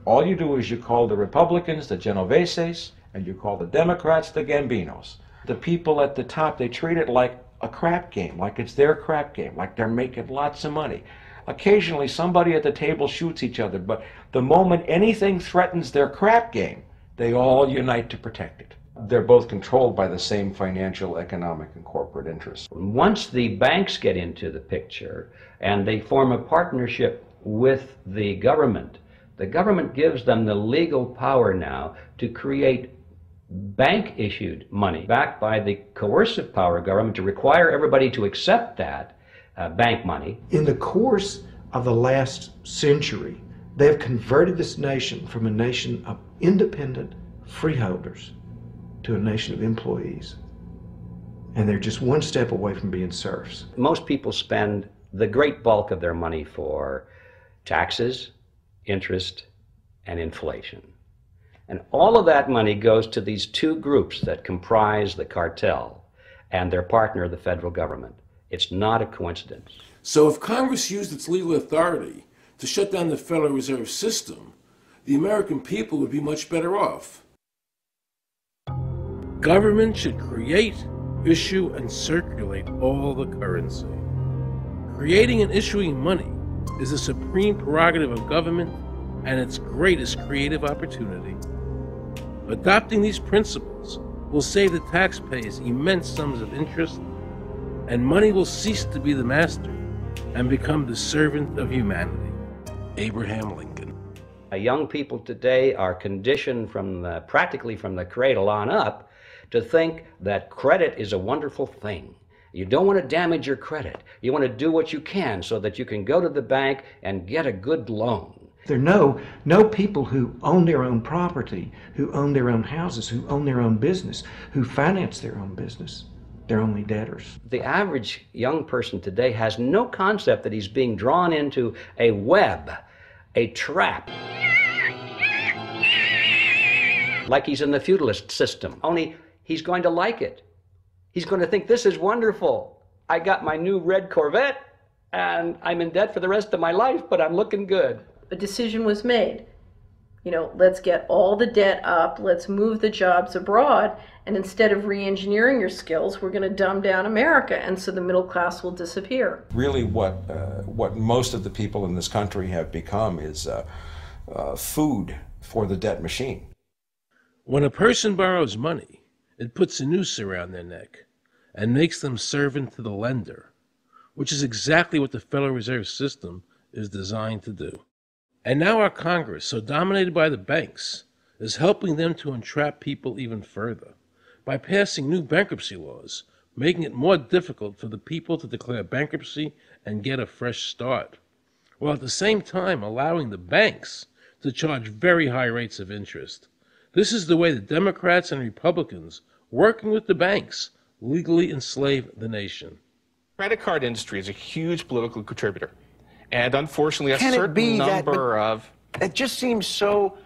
[SPEAKER 21] All you do is you call the Republicans the Genoveses, and you call the Democrats the Gambinos. The people at the top, they treat it like a crap game, like it's their crap game, like they're making lots of money. Occasionally, somebody at the table shoots each other, but the moment anything threatens their crap game, they all unite to protect it. They're both controlled by the same financial, economic, and corporate interests.
[SPEAKER 15] Once the banks get into the picture and they form a partnership with the government gives them the legal power now to create bank-issued money backed by the coercive power of government to require everybody to accept that bank money.
[SPEAKER 21] In the course of the last century, they have converted this nation from a nation of independent freeholders to a nation of employees. And they're just one step away from being serfs.
[SPEAKER 15] Most people spend the great bulk of their money for taxes, interest, and inflation. And all of that money goes to these two groups that comprise the cartel and their partner, the federal government. It's not a coincidence.
[SPEAKER 14] So if Congress used its legal authority to shut down the Federal Reserve System, the American people would be much better off.
[SPEAKER 1] Government should create, issue, and circulate all the currency. Creating and issuing money is the supreme prerogative of government and its greatest creative opportunity. Adopting these principles will save the taxpayers immense sums of interest, and money will cease to be the master and become the servant of humanity. Abraham Lincoln.
[SPEAKER 15] Young people today are conditioned practically from the cradle on up to think that credit is a wonderful thing. You don't want to damage your credit. You want to do what you can so that you can go to the bank and get a good loan.
[SPEAKER 6] There are no people who own their own property, who own their own houses, who own their own business, who finance their own business. They're only debtors.
[SPEAKER 15] The average young person today has no concept that he's being drawn into a web, a trap. Like he's in the feudalist system, only he's going to like it. He's going to think, this is wonderful. I got my new red Corvette and I'm in debt for the rest of my life, but I'm looking good.
[SPEAKER 13] A decision was made. You know, let's get all the debt up, let's move the jobs abroad, and instead of re-engineering your skills, we're going to dumb down America, and so the middle class will disappear.
[SPEAKER 21] Really what most of the people in this country have become is food for the debt machine.
[SPEAKER 1] When a person borrows money, it puts a noose around their neck and makes them servant to the lender, which is exactly what the Federal Reserve System is designed to do. And now our Congress, so dominated by the banks, is helping them to entrap people even further by passing new bankruptcy laws, making it more difficult for the people to declare bankruptcy and get a fresh start, while at the same time allowing the banks to charge very high rates of interest. This is the way the Democrats and Republicans, working with the banks, legally enslave the nation.
[SPEAKER 8] Credit card industry is a huge political contributor. And unfortunately, a certain number of...
[SPEAKER 17] It just seems so,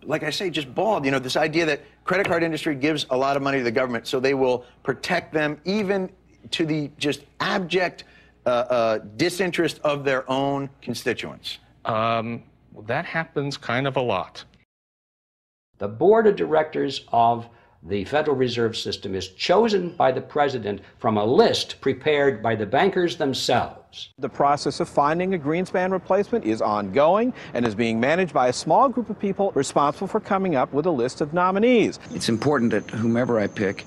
[SPEAKER 17] like I say, just bald. You know, this idea that credit card industry gives a lot of money to the government so they will protect them even to the just abject disinterest of their own constituents.
[SPEAKER 8] That happens kind of a lot.
[SPEAKER 15] The board of directors of the Federal Reserve System is chosen by the president from a list prepared by the bankers themselves.
[SPEAKER 18] The process of finding a Greenspan replacement is ongoing and is being managed by a small group of people responsible for coming up with a list of nominees.
[SPEAKER 19] It's important that whomever I pick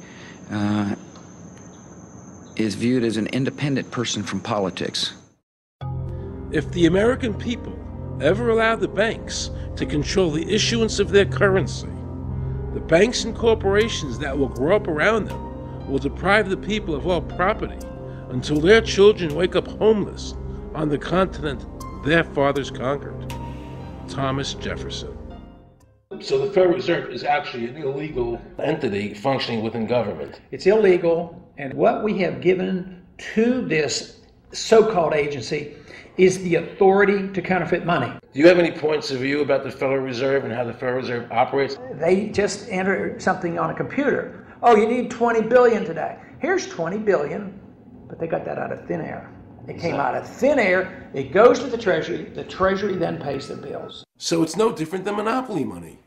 [SPEAKER 19] is viewed as an independent person from politics.
[SPEAKER 1] If the American people ever allow the banks to control the issuance of their currency, the banks and corporations that will grow up around them will deprive the people of all property until their children wake up homeless on the continent their fathers conquered. Thomas Jefferson. So the Federal Reserve is actually an illegal entity functioning within government.
[SPEAKER 11] It's illegal, and what we have given to this so-called agency is the authority to counterfeit money.
[SPEAKER 1] Do you have any points of view about the Federal Reserve and how the Federal Reserve operates?
[SPEAKER 11] They just enter something on a computer. Oh, you need 20 billion today. Here's 20 billion, but they got that out of thin air. It came out of thin air, it goes to the Treasury then pays their bills.
[SPEAKER 14] So it's no different than monopoly money.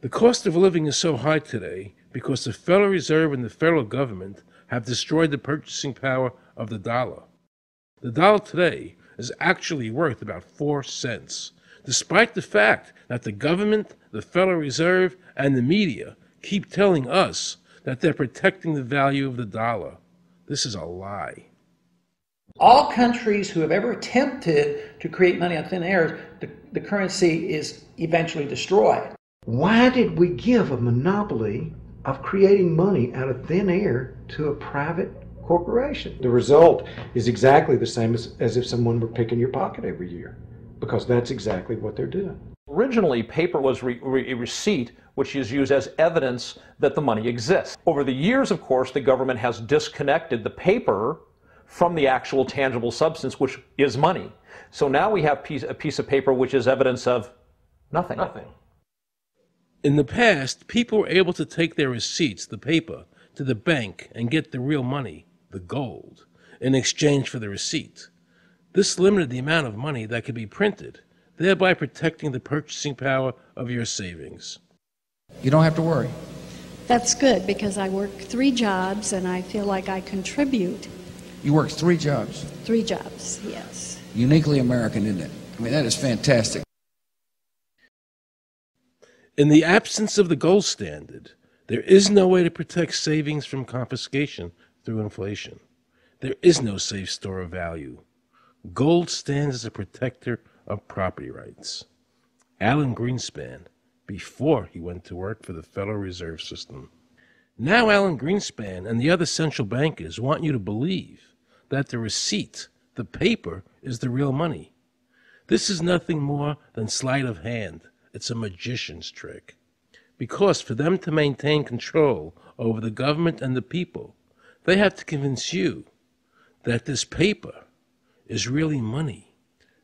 [SPEAKER 1] The cost of living is so high today because the Federal Reserve and the federal government have destroyed the purchasing power of the dollar. The dollar today is actually worth about 4 cents, despite the fact that the government, the Federal Reserve, and the media keep telling us that they're protecting the value of the dollar. This is a lie.
[SPEAKER 11] All countries who have ever attempted to create money on thin air, the currency is eventually destroyed.
[SPEAKER 6] Why did we give a monopoly of creating money out of thin air to a private corporation? The result is exactly the same as if someone were picking your pocket every year, because that's exactly what they're doing.
[SPEAKER 18] Originally, paper was a receipt which is used as evidence that the money exists. Over the years, of course, the government has disconnected the paper from the actual tangible substance, which is money. So now we have a piece of paper which is evidence of nothing.
[SPEAKER 1] In the past, people were able to take their receipts, the paper, to the bank and get the real money, the gold, in exchange for the receipt. This limited the amount of money that could be printed, thereby protecting the purchasing power of your savings.
[SPEAKER 19] You don't have to worry.
[SPEAKER 3] That's good because I work 3 jobs and I feel like I contribute.
[SPEAKER 19] You work 3 jobs.
[SPEAKER 3] 3 jobs, yes.
[SPEAKER 19] Uniquely American, isn't it? I mean, that is fantastic.
[SPEAKER 1] In the absence of the gold standard, there is no way to protect savings from confiscation through inflation. There is no safe store of value. Gold stands as a protector of property rights. Alan Greenspan, before he went to work for the Federal Reserve System. Now Alan Greenspan and the other central bankers want you to believe that the receipt, the paper, is the real money. This is nothing more than sleight of hand. It's a magician's trick. Because for them to maintain control over the government and the people, they have to convince you that this paper is really money.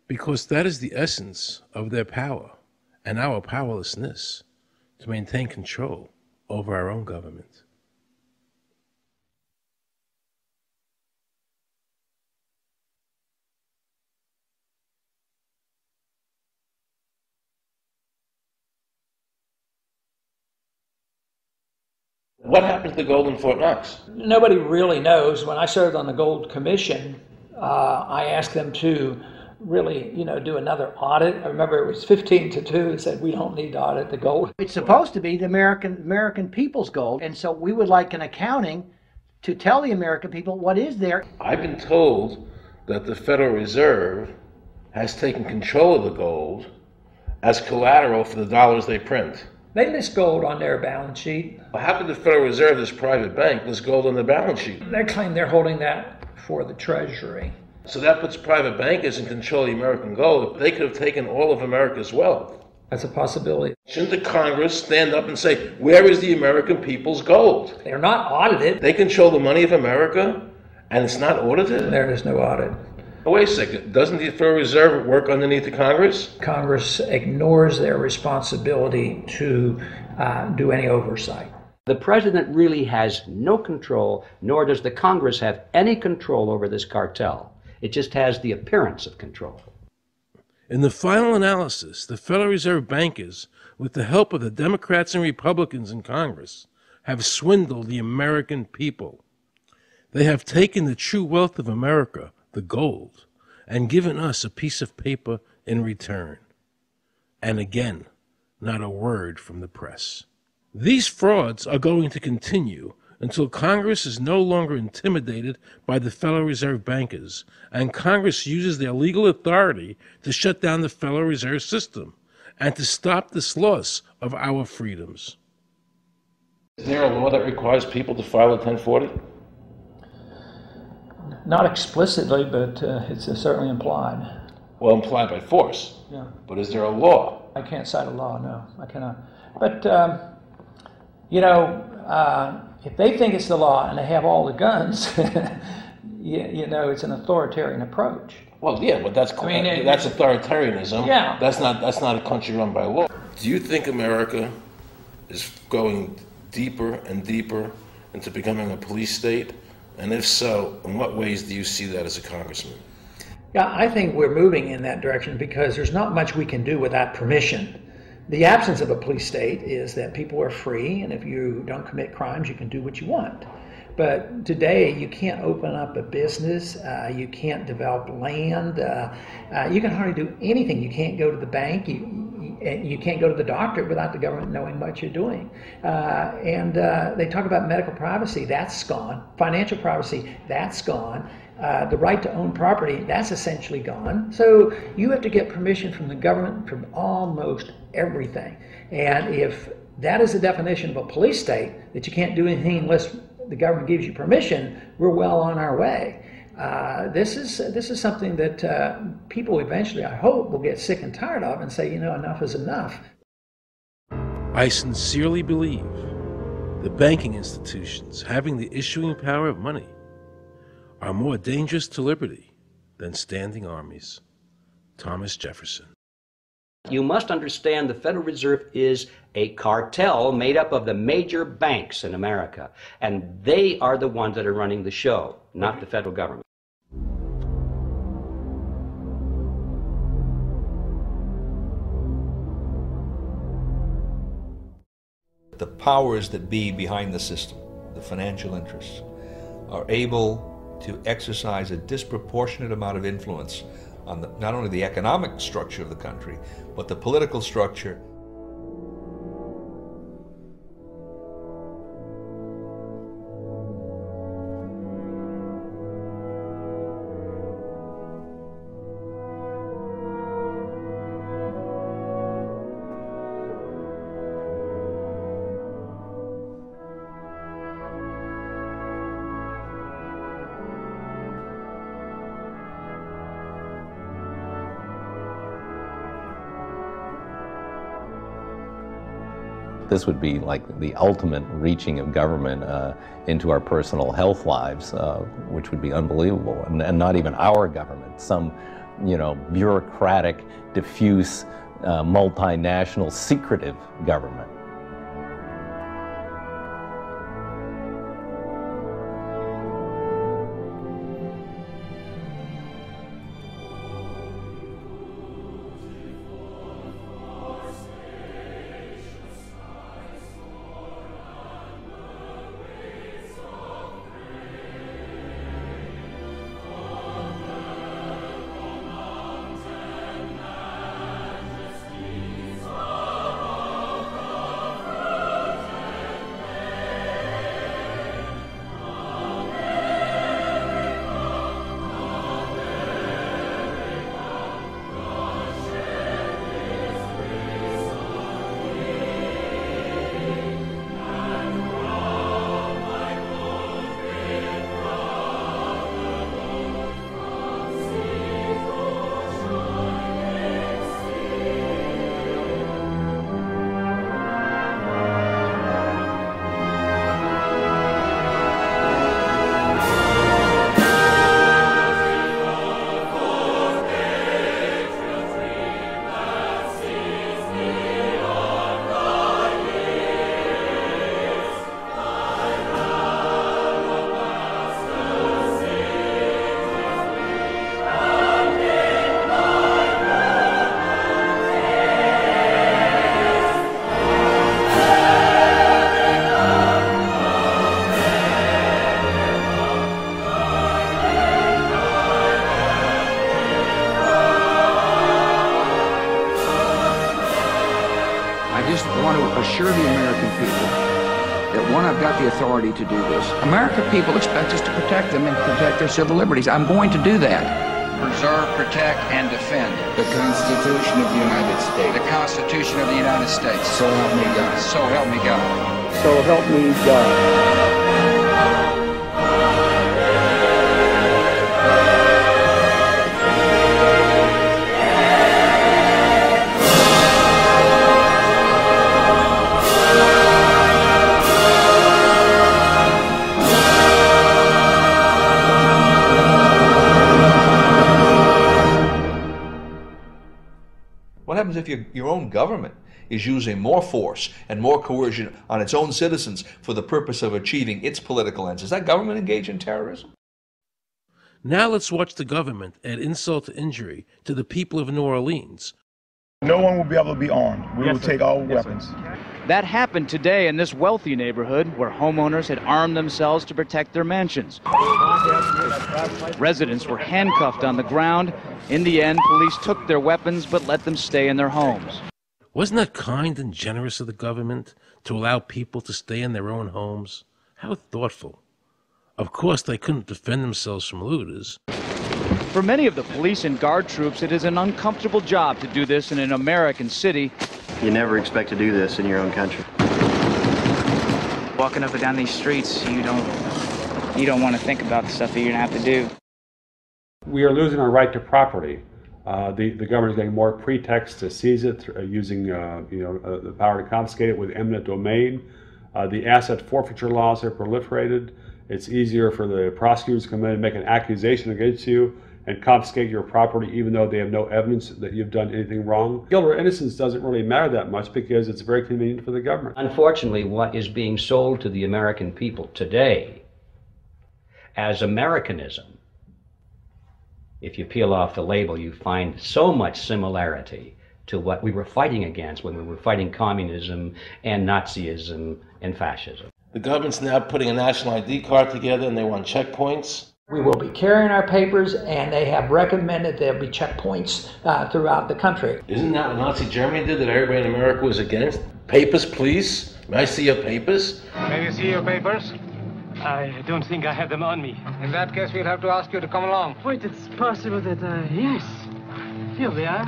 [SPEAKER 1] Because that is the essence of their power and our powerlessness to maintain control over our own government. What happened to the gold in Fort Knox?
[SPEAKER 11] Nobody really knows. When I served on the Gold Commission, I asked them to really, do another audit. I remember it was 15-2. They said, we don't need to audit the gold. It's supposed to be the American people's gold, and so we would like an accounting to tell the American people what is there.
[SPEAKER 1] I've been told that the Federal Reserve has taken control of the gold as collateral for the dollars they print.
[SPEAKER 11] They list gold on their balance sheet.
[SPEAKER 1] How could the Federal Reserve, this private bank, list gold on the balance sheet?
[SPEAKER 11] They claim they're holding that for the Treasury.
[SPEAKER 1] So that puts private bankers in control of the American gold. They could have taken all of America's wealth.
[SPEAKER 11] That's a possibility.
[SPEAKER 1] Shouldn't the Congress stand up and say, where is the American people's gold?
[SPEAKER 11] They're not audited.
[SPEAKER 1] They control the money of America, and it's not audited?
[SPEAKER 11] There is no audit.
[SPEAKER 1] Oh, wait a second. Doesn't the Federal Reserve work underneath the Congress?
[SPEAKER 11] Congress ignores their responsibility to do any oversight.
[SPEAKER 15] The president really has no control, nor does the Congress have any control over this cartel. It just has the appearance of control.
[SPEAKER 1] In the final analysis, the Federal Reserve bankers, with the help of the Democrats and Republicans in Congress, have swindled the American people. They have taken the true wealth of America, the gold, and given us a piece of paper in return. And again, not a word from the press. These frauds are going to continue until Congress is no longer intimidated by the Federal Reserve bankers, and Congress uses their legal authority to shut down the Federal Reserve System and to stop this loss of our freedoms. Is there a law that requires people to file a 1040?
[SPEAKER 11] Not explicitly, but it's certainly implied.
[SPEAKER 1] Well, implied by force.
[SPEAKER 11] Yeah.
[SPEAKER 1] But is there a law?
[SPEAKER 11] I can't cite a law, no, I cannot. But, if they think it's the law and they have all the guns, it's an authoritarian approach.
[SPEAKER 1] Well, yeah, but that's authoritarianism.
[SPEAKER 11] Yeah.
[SPEAKER 1] That's not a country run by law. Do you think America is going deeper and deeper into becoming a police state? And if so, in what ways do you see that as a congressman?
[SPEAKER 11] Yeah, I think we're moving in that direction because there's not much we can do without permission. The absence of a police state is that people are free, and if you don't commit crimes, you can do what you want. But today, you can't open up a business, you can't develop land, you can hardly do anything. You can't go to the bank, you can't go to the doctor without the government knowing what you're doing. And they talk about medical privacy, that's gone. Financial privacy, that's gone. The right to own property, that's essentially gone. So you have to get permission from the government from almost everything. And if that is the definition of a police state, that you can't do anything unless the government gives you permission, we're well on our way. This is something that people eventually, I hope, will get sick and tired of and say, enough is enough.
[SPEAKER 1] I sincerely believe the banking institutions having the issuing power of money are more dangerous to liberty than standing armies. Thomas Jefferson.
[SPEAKER 15] You must understand the Federal Reserve is a cartel made up of the major banks in America, and they are the ones that are running the show, not the federal government.
[SPEAKER 4] The powers that be behind the system, the financial interests, are able to exercise a disproportionate amount of influence on not only the economic structure of the country, but the political structure.
[SPEAKER 7] This would be like the ultimate reaching of government into our personal health lives, which would be unbelievable. And not even our government, some, bureaucratic, diffuse, multinational, secretive government.
[SPEAKER 19] Assure the American people that, one, I've got the authority to do this. American people expect us to protect them and protect their civil liberties. I'm going to do that. Preserve, protect, and defend the Constitution of the United States. The Constitution of the United States. So help me God. So help me God.
[SPEAKER 16] So help me God.
[SPEAKER 4] What happens if your own government is using more force and more coercion on its own citizens for the purpose of achieving its political ends? Is that government engaged in terrorism?
[SPEAKER 1] Now let's watch the government add insult to injury to the people of New Orleans.
[SPEAKER 9] No one will be able to be armed. We will take all weapons.
[SPEAKER 20] That happened today in this wealthy neighborhood where homeowners had armed themselves to protect their mansions. Residents were handcuffed on the ground. In the end, police took their weapons but let them stay in their homes.
[SPEAKER 1] Wasn't that kind and generous of the government to allow people to stay in their own homes? How thoughtful. Of course, they couldn't defend themselves from looters.
[SPEAKER 20] For many of the police and guard troops, it is an uncomfortable job to do this in an American city.
[SPEAKER 22] You never expect to do this in your own country.
[SPEAKER 23] Walking up and down these streets, you don't want to think about the stuff that you're going to have to do.
[SPEAKER 24] We are losing our right to property. The government is getting more pretexts to seize it, using the power to confiscate it with eminent domain. The asset forfeiture laws have proliferated. It's easier for the prosecutors to come in and make an accusation against you and confiscate your property even though they have no evidence that you've done anything wrong. Guilt or innocence doesn't really matter that much because it's very convenient for the government.
[SPEAKER 15] Unfortunately, what is being sold to the American people today as Americanism, if you peel off the label, you find so much similarity to what we were fighting against when we were fighting communism and Nazism and fascism.
[SPEAKER 1] The government's now putting a national ID card together and they want checkpoints.
[SPEAKER 11] We will be carrying our papers, and they have recommended there'll be checkpoints throughout the country.
[SPEAKER 1] Isn't that what Nazi Germany did that everybody in America was against? Papers, please. May I see your papers?
[SPEAKER 2] May we see your papers? I don't think I have them on me. In that case, we'll have to ask you to come along.
[SPEAKER 5] Wait, it's possible that, yes. Here we are.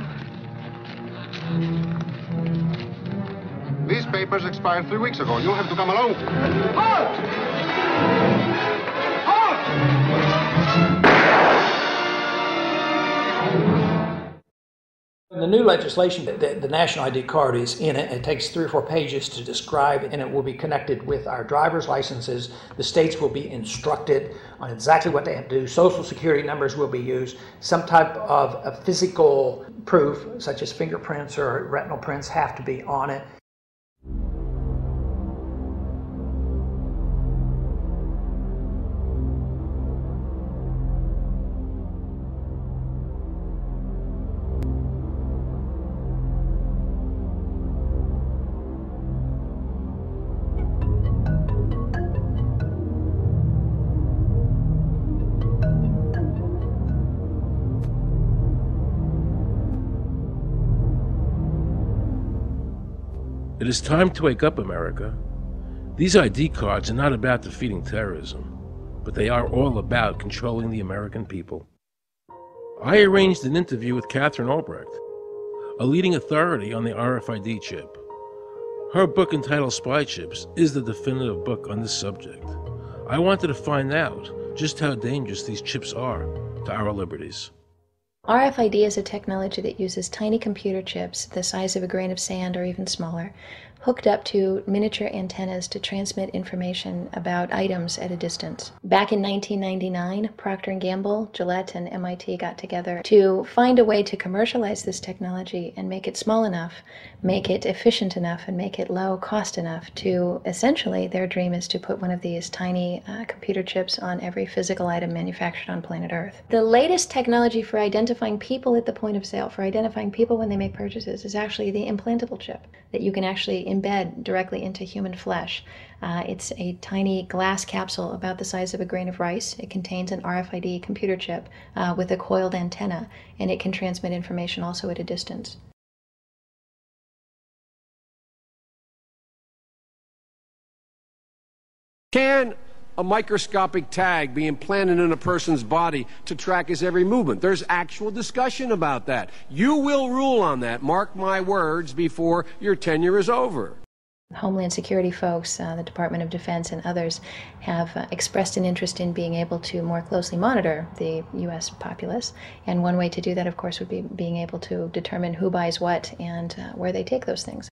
[SPEAKER 2] These papers expired 3 weeks ago. You'll have to come along.
[SPEAKER 5] Halt!
[SPEAKER 11] The new legislation, the national ID card is in it. It takes 3 or 4 pages to describe, and it will be connected with our driver's licenses. The states will be instructed on exactly what they have to do. Social security numbers will be used. Some type of a physical proof, such as fingerprints or retinal prints, have to be on it.
[SPEAKER 1] It is time to wake up, America. These ID cards are not about defeating terrorism, but they are all about controlling the American people. I arranged an interview with Catherine Albrecht, a leading authority on the RFID chip. Her book entitled Spy Chips is the definitive book on this subject. I wanted to find out just how dangerous these chips are to our liberties.
[SPEAKER 10] RFID is a technology that uses tiny computer chips the size of a grain of sand or even smaller, hooked up to miniature antennas to transmit information about items at a distance. Back in 1999, Procter & Gamble, Gillette, and MIT got together to find a way to commercialize this technology and make it small enough, make it efficient enough, and make it low cost enough to, essentially, their dream is to put one of these tiny computer chips on every physical item manufactured on planet Earth. The latest technology for identifying people at the point of sale, for identifying people when they make purchases, is actually the implantable chip that you can actually embed directly into human flesh. It's a tiny glass capsule about the size of a grain of rice. It contains an RFID computer chip with a coiled antenna, and it can transmit information also at a distance.
[SPEAKER 12] Can a microscopic tag be implanted in a person's body to track his every movement? There's actual discussion about that. You will rule on that, mark my words, before your tenure is over.
[SPEAKER 10] Homeland Security folks, the Department of Defense, and others have expressed an interest in being able to more closely monitor the U.S. populace. And one way to do that, of course, would be being able to determine who buys what and where they take those things.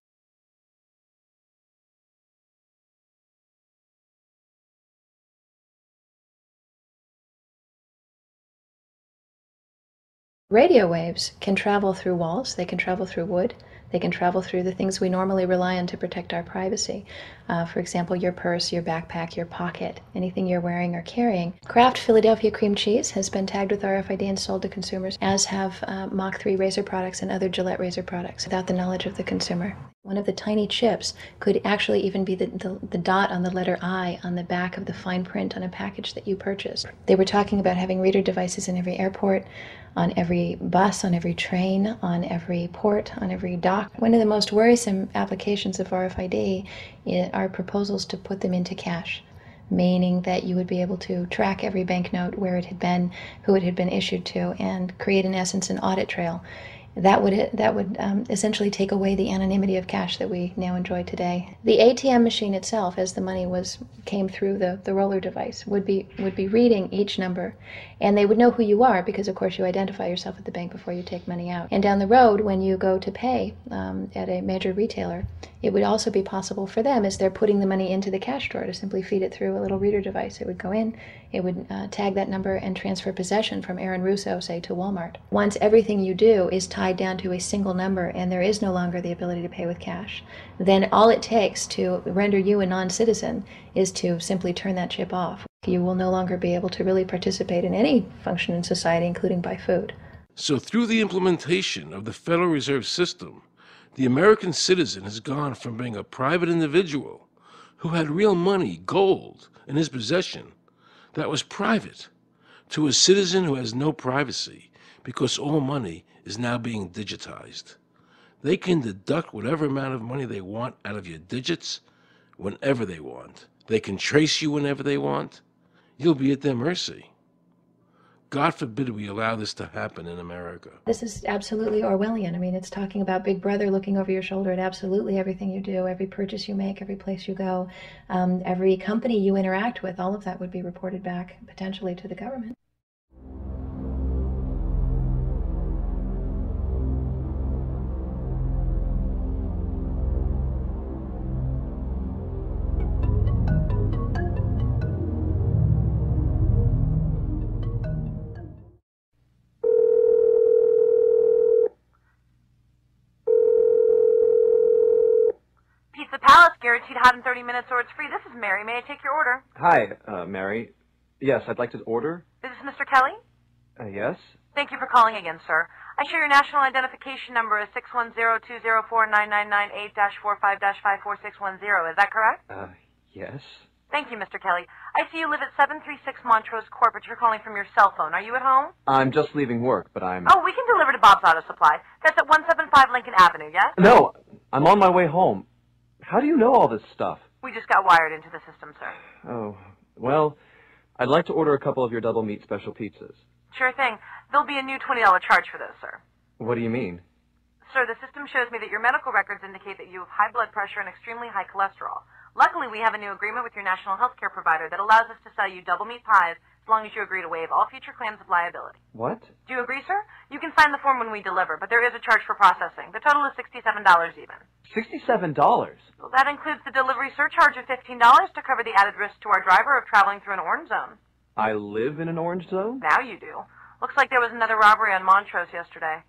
[SPEAKER 10] Radio waves can travel through walls, they can travel through wood, they can travel through the things we normally rely on to protect our privacy. For example, your purse, your backpack, your pocket, anything you're wearing or carrying. Kraft Philadelphia cream cheese has been tagged with RFID and sold to consumers, as have Mach 3 razor products and other Gillette razor products, without the knowledge of the consumer. One of the tiny chips could actually even be the dot on the letter I on the back of the fine print on a package that you purchased. They were talking about having reader devices in every airport, on every bus, on every train, on every port, on every dock. One of the most worrisome applications of RFID are proposals to put them into cash, meaning that you would be able to track every banknote, where it had been, who it had been issued to, and create, in essence, an audit trail. That would essentially take away the anonymity of cash that we now enjoy today. The ATM machine itself, as the money came through the roller device, would be reading each number, and they would know who you are because, of course, you identify yourself at the bank before you take money out. And down the road, when you go to pay at a major retailer, it would also be possible for them, as they're putting the money into the cash drawer, to simply feed it through a little reader device. It would go in, it would tag that number and transfer possession from Aaron Russo, say, to Walmart. Once everything you do is tied down to a single number and there is no longer the ability to pay with cash, then all it takes to render you a non-citizen is to simply turn that chip off. You will no longer be able to really participate in any function in society, including buy food.
[SPEAKER 1] So through the implementation of the Federal Reserve System, the American citizen has gone from being a private individual who had real money, gold, in his possession that was private, to a citizen who has no privacy because all money is now being digitized. They can deduct whatever amount of money they want out of your digits whenever they want. They can trace you whenever they want. You'll be at their mercy. God forbid we allow this to happen in America.
[SPEAKER 10] This is absolutely Orwellian. I mean, it's talking about Big Brother looking over your shoulder at absolutely everything you do, every purchase you make, every place you go, every company you interact with. All of that would be reported back potentially to the government.
[SPEAKER 8] Pizza Palace, guaranteed hot in 30 minutes or it's free. This is Mary. May I take your order?
[SPEAKER 13] Hi, Mary. Yes, I'd like to order.
[SPEAKER 8] Is this Mr. Kelly?
[SPEAKER 13] Yes?
[SPEAKER 8] Thank you for calling again, sir. I show your national identification number is 610-204-9998-45-54610. Is that correct?
[SPEAKER 13] Yes.
[SPEAKER 8] Thank you, Mr. Kelly. I see you live at 736 Montrose Court, but you're calling from your cell phone. Are you at home?
[SPEAKER 13] I'm just leaving work, but I'm...
[SPEAKER 8] Oh, we can deliver to Bob's Auto Supply. That's at 175 Lincoln Avenue, yes?
[SPEAKER 13] No, I'm on my way home. How do you know all this stuff?
[SPEAKER 8] We just got wired into the system, sir.
[SPEAKER 13] Oh, well, I'd like to order a couple of your double meat special pizzas.
[SPEAKER 8] Sure thing. There'll be a new $20 charge for those, sir.
[SPEAKER 13] What do you mean?
[SPEAKER 8] Sir, the system shows me that your medical records indicate that you have high blood pressure and extremely high cholesterol. Luckily, we have a new agreement with your national health care provider that allows us to sell you double meat pies as long as you agree to waive all future claims of liability.
[SPEAKER 13] What?
[SPEAKER 8] Do you agree, sir? You can sign the form when we deliver, but there is a charge for processing. The total is $67 even.
[SPEAKER 13] $67?
[SPEAKER 8] Well, that includes the delivery surcharge of $15 to cover the added risk to our driver of traveling through an orange zone.
[SPEAKER 13] I live in an orange zone?
[SPEAKER 8] Now you do. Looks like there was another robbery on Montrose yesterday.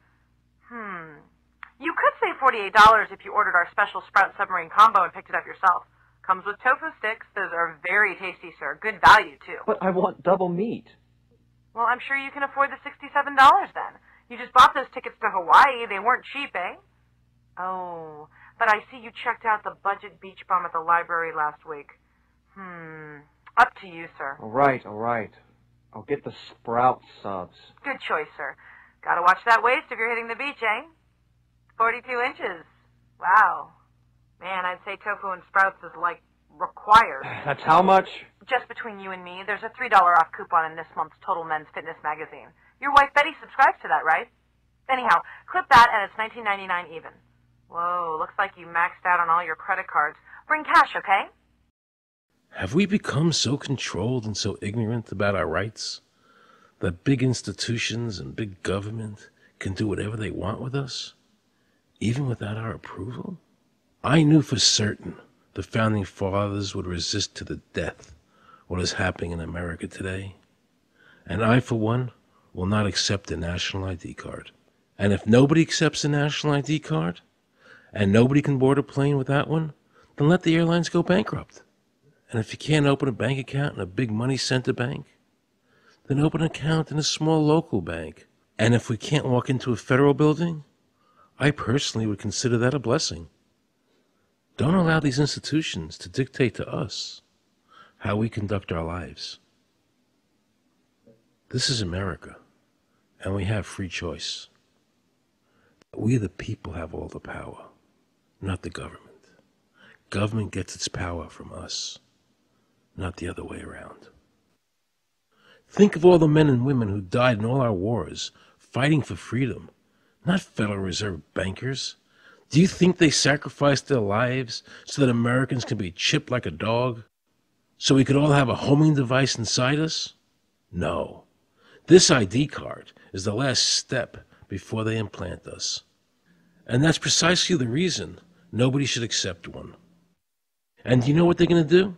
[SPEAKER 8] You could save $48 if you ordered our special Sprout Submarine Combo and picked it up yourself. Comes with tofu sticks. Those are very tasty, sir. Good value, too.
[SPEAKER 13] But I want double meat.
[SPEAKER 8] Well, I'm sure you can afford the $67 then. You just bought those tickets to Hawaii. They weren't cheap, eh? Oh, but I see you checked out the budget beach bum at the library last week. Up to you, sir.
[SPEAKER 13] All right. I'll get the Sprout subs.
[SPEAKER 8] Good choice, sir. Gotta watch that waist if you're hitting the beach, eh? 42 inches. Wow. Man, I'd say tofu and sprouts is, like, required.
[SPEAKER 13] That's how much?
[SPEAKER 8] Just between you and me, there's a $3 off coupon in this month's Total Men's Fitness magazine. Your wife Betty subscribes to that, right? Anyhow, clip that and it's $19.99 even. Whoa, looks like you maxed out on all your credit cards. Bring cash, okay?
[SPEAKER 1] Have we become so controlled and so ignorant about our rights that big institutions and big government can do whatever they want with us, even without our approval? I knew for certain the Founding Fathers would resist to the death what is happening in America today. And I, for one, will not accept a national ID card. And if nobody accepts a national ID card, and nobody can board a plane without one, then let the airlines go bankrupt. And if you can't open a bank account in a big money center bank, then open an account in a small local bank. And if we can't walk into a federal building, I personally would consider that a blessing. Don't allow these institutions to dictate to us how we conduct our lives. This is America, and we have free choice. We the people have all the power, not the government. Government gets its power from us, not the other way around. Think of all the men and women who died in all our wars, fighting for freedom, not Federal Reserve bankers. Do you think they sacrificed their lives so that Americans can be chipped like a dog? So we could all have a homing device inside us? No. This ID card is the last step before they implant us. And that's precisely the reason nobody should accept one. And do you know what they're going to do?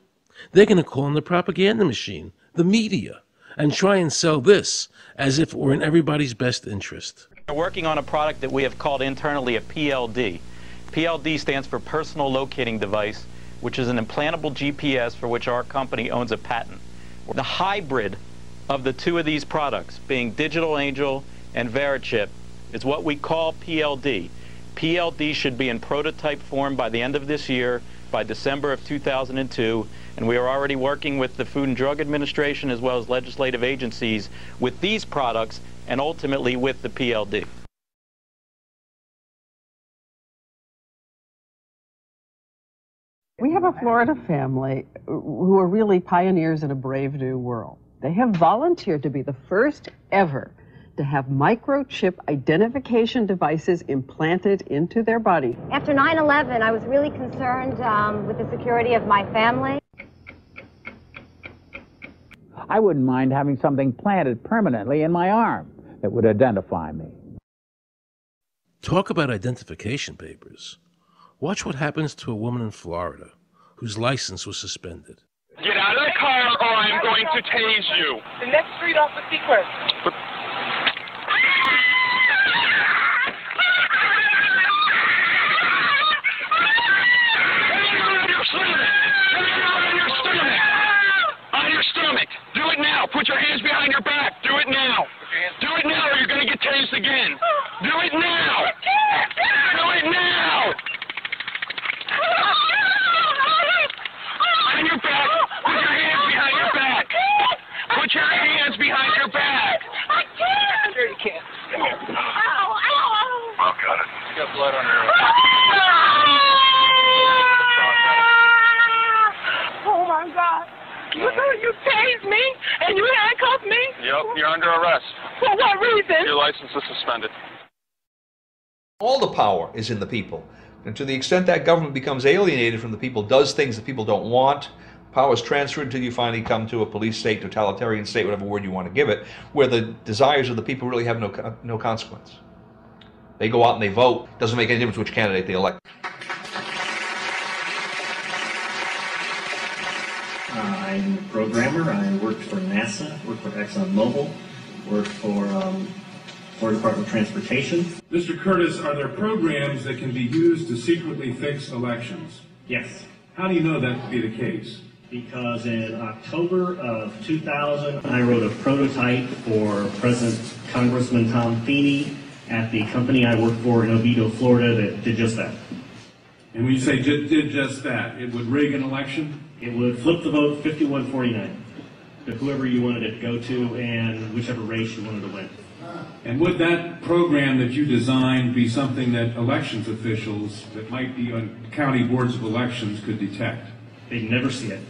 [SPEAKER 1] They're going to call on the propaganda machine, the media, and try and sell this as if it were in everybody's best interest.
[SPEAKER 17] We're working on a product that we have called internally a PLD. PLD stands for Personal Locating Device, which is an implantable GPS for which our company owns a patent. The hybrid of the two of these products, being Digital Angel and Verichip is what we call PLD. PLD should be in prototype form by the end of this year, by December of 2002, and we are already working with the Food and Drug Administration as well as legislative agencies with these products and ultimately with the PLD.
[SPEAKER 6] We have a Florida family who are really pioneers in a brave new world. They have volunteered to be the first ever to have microchip identification devices implanted into their body.
[SPEAKER 14] After 9/11, I was really concerned with the security of my family.
[SPEAKER 18] I wouldn't mind having something planted permanently in my arm that would identify me.
[SPEAKER 1] Talk about identification papers. Watch what happens to a woman in Florida whose license was suspended.
[SPEAKER 21] Get out of the car or I'm going to tase you.
[SPEAKER 25] The next street off the Sequest.
[SPEAKER 21] On your stomach. Do it now. Put your hands behind your back. Do it now. Do it now or you're going to get tased again. Do it now. Do it now. On your back. Put your hands behind your back. Put your hands behind your back.
[SPEAKER 25] I can't. Sure you can. Come here. Ow, ow, ow.
[SPEAKER 21] Oh, got it.
[SPEAKER 25] You got blood on your Oh, my God. You tased me and you handcuffed me?
[SPEAKER 21] Yep, you're under arrest.
[SPEAKER 25] For what reason?
[SPEAKER 21] Your license is suspended.
[SPEAKER 4] All the power is in the people. And to the extent that government becomes alienated from the people, does things that people don't want, power is transferred until you finally come to a police state, totalitarian state, whatever word you want to give it, where the desires of the people really have no consequence. They go out and they vote. Doesn't make any difference which candidate they elect.
[SPEAKER 26] I'm a programmer. I worked for NASA, worked for ExxonMobil, worked for Florida Department of Transportation.
[SPEAKER 27] Mr. Curtis, are there programs that can be used to secretly fix elections?
[SPEAKER 26] Yes.
[SPEAKER 27] How do you know that to be the case?
[SPEAKER 26] Because in October of 2000, I wrote a prototype for President Congressman Tom Feeney at the company I worked for in Oviedo, Florida, that did just that.
[SPEAKER 27] And when you say did just that, it would rig an election?
[SPEAKER 26] It would flip the vote 51-49 to whoever you wanted it to go to and whichever race you wanted to win.
[SPEAKER 27] And would that program that you designed be something that elections officials that might be on county boards of elections could detect?
[SPEAKER 26] They'd never see it.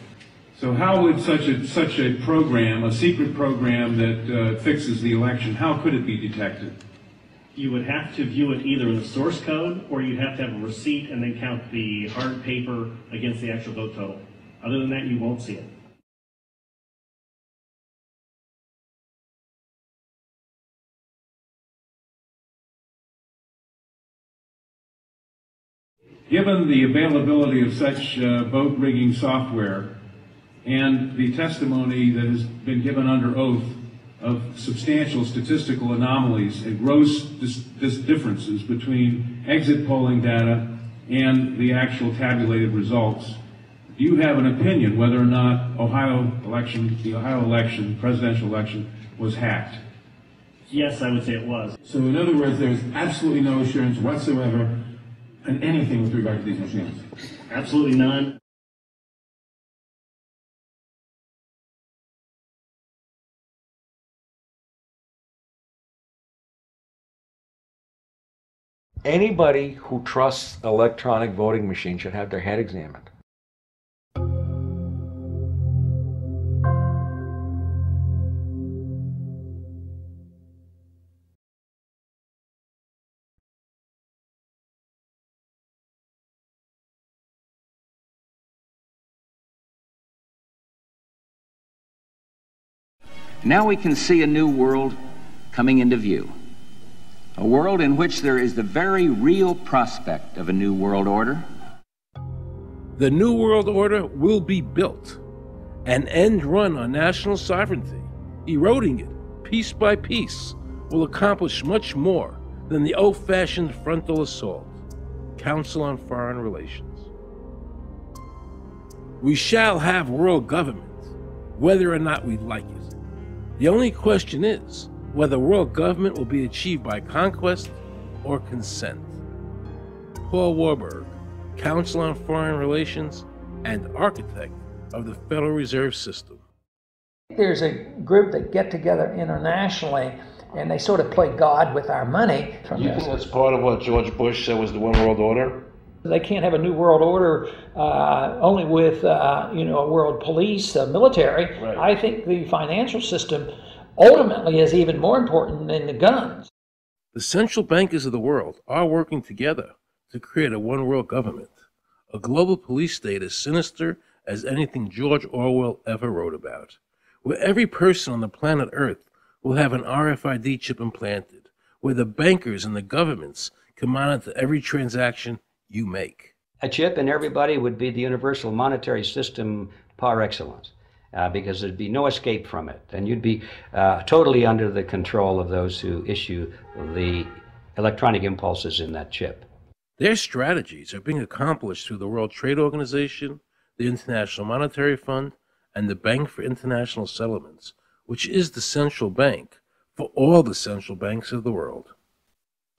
[SPEAKER 27] So how would such a program, a secret program that fixes the election, how could it be detected?
[SPEAKER 26] You would have to view it either in the source code or you'd have to have a receipt and then count the hard paper against the actual vote total. Other than that, you won't see it.
[SPEAKER 27] Given the availability of such vote rigging software and the testimony that has been given under oath of substantial statistical anomalies and gross differences between exit polling data and the actual tabulated results, do you have an opinion whether or not the Ohio election, presidential election, was hacked?
[SPEAKER 26] Yes, I would say it was.
[SPEAKER 27] So in other words, there's absolutely no assurance whatsoever in anything with regard to these machines?
[SPEAKER 26] Absolutely none.
[SPEAKER 28] Anybody who trusts electronic voting machines should have their head examined.
[SPEAKER 29] Now we can see a new world coming into view. A world in which there is the very real prospect of a new world order.
[SPEAKER 1] The New World Order will be built, an end run on national sovereignty, eroding it piece by piece, will accomplish much more than the old-fashioned frontal assault. Council on Foreign Relations. We shall have world government, whether or not we like it. The only question is, whether world government will be achieved by conquest or consent. Paul Warburg, Counsel on Foreign Relations and architect of the Federal Reserve System.
[SPEAKER 11] There's a group that get together internationally and they sort of play God with our money.
[SPEAKER 1] You think that's part of what George Bush said was the one world order?
[SPEAKER 11] They can't have a new world order only with a world police, military. Right. I think the financial system ultimately is even more important than the guns.
[SPEAKER 1] The central bankers of the world are working together to create a one world government, a global police state as sinister as anything George Orwell ever wrote about, where every person on the planet Earth will have an RFID chip implanted, where the bankers and the governments can monitor every transaction you make.
[SPEAKER 15] A chip in everybody would be the universal monetary system par excellence, because there'd be no escape from it, and you'd be totally under the control of those who issue the electronic impulses in that chip.
[SPEAKER 1] Their strategies are being accomplished through the World Trade Organization, the International Monetary Fund, and the Bank for International Settlements, which is the central bank for all the central banks of the world.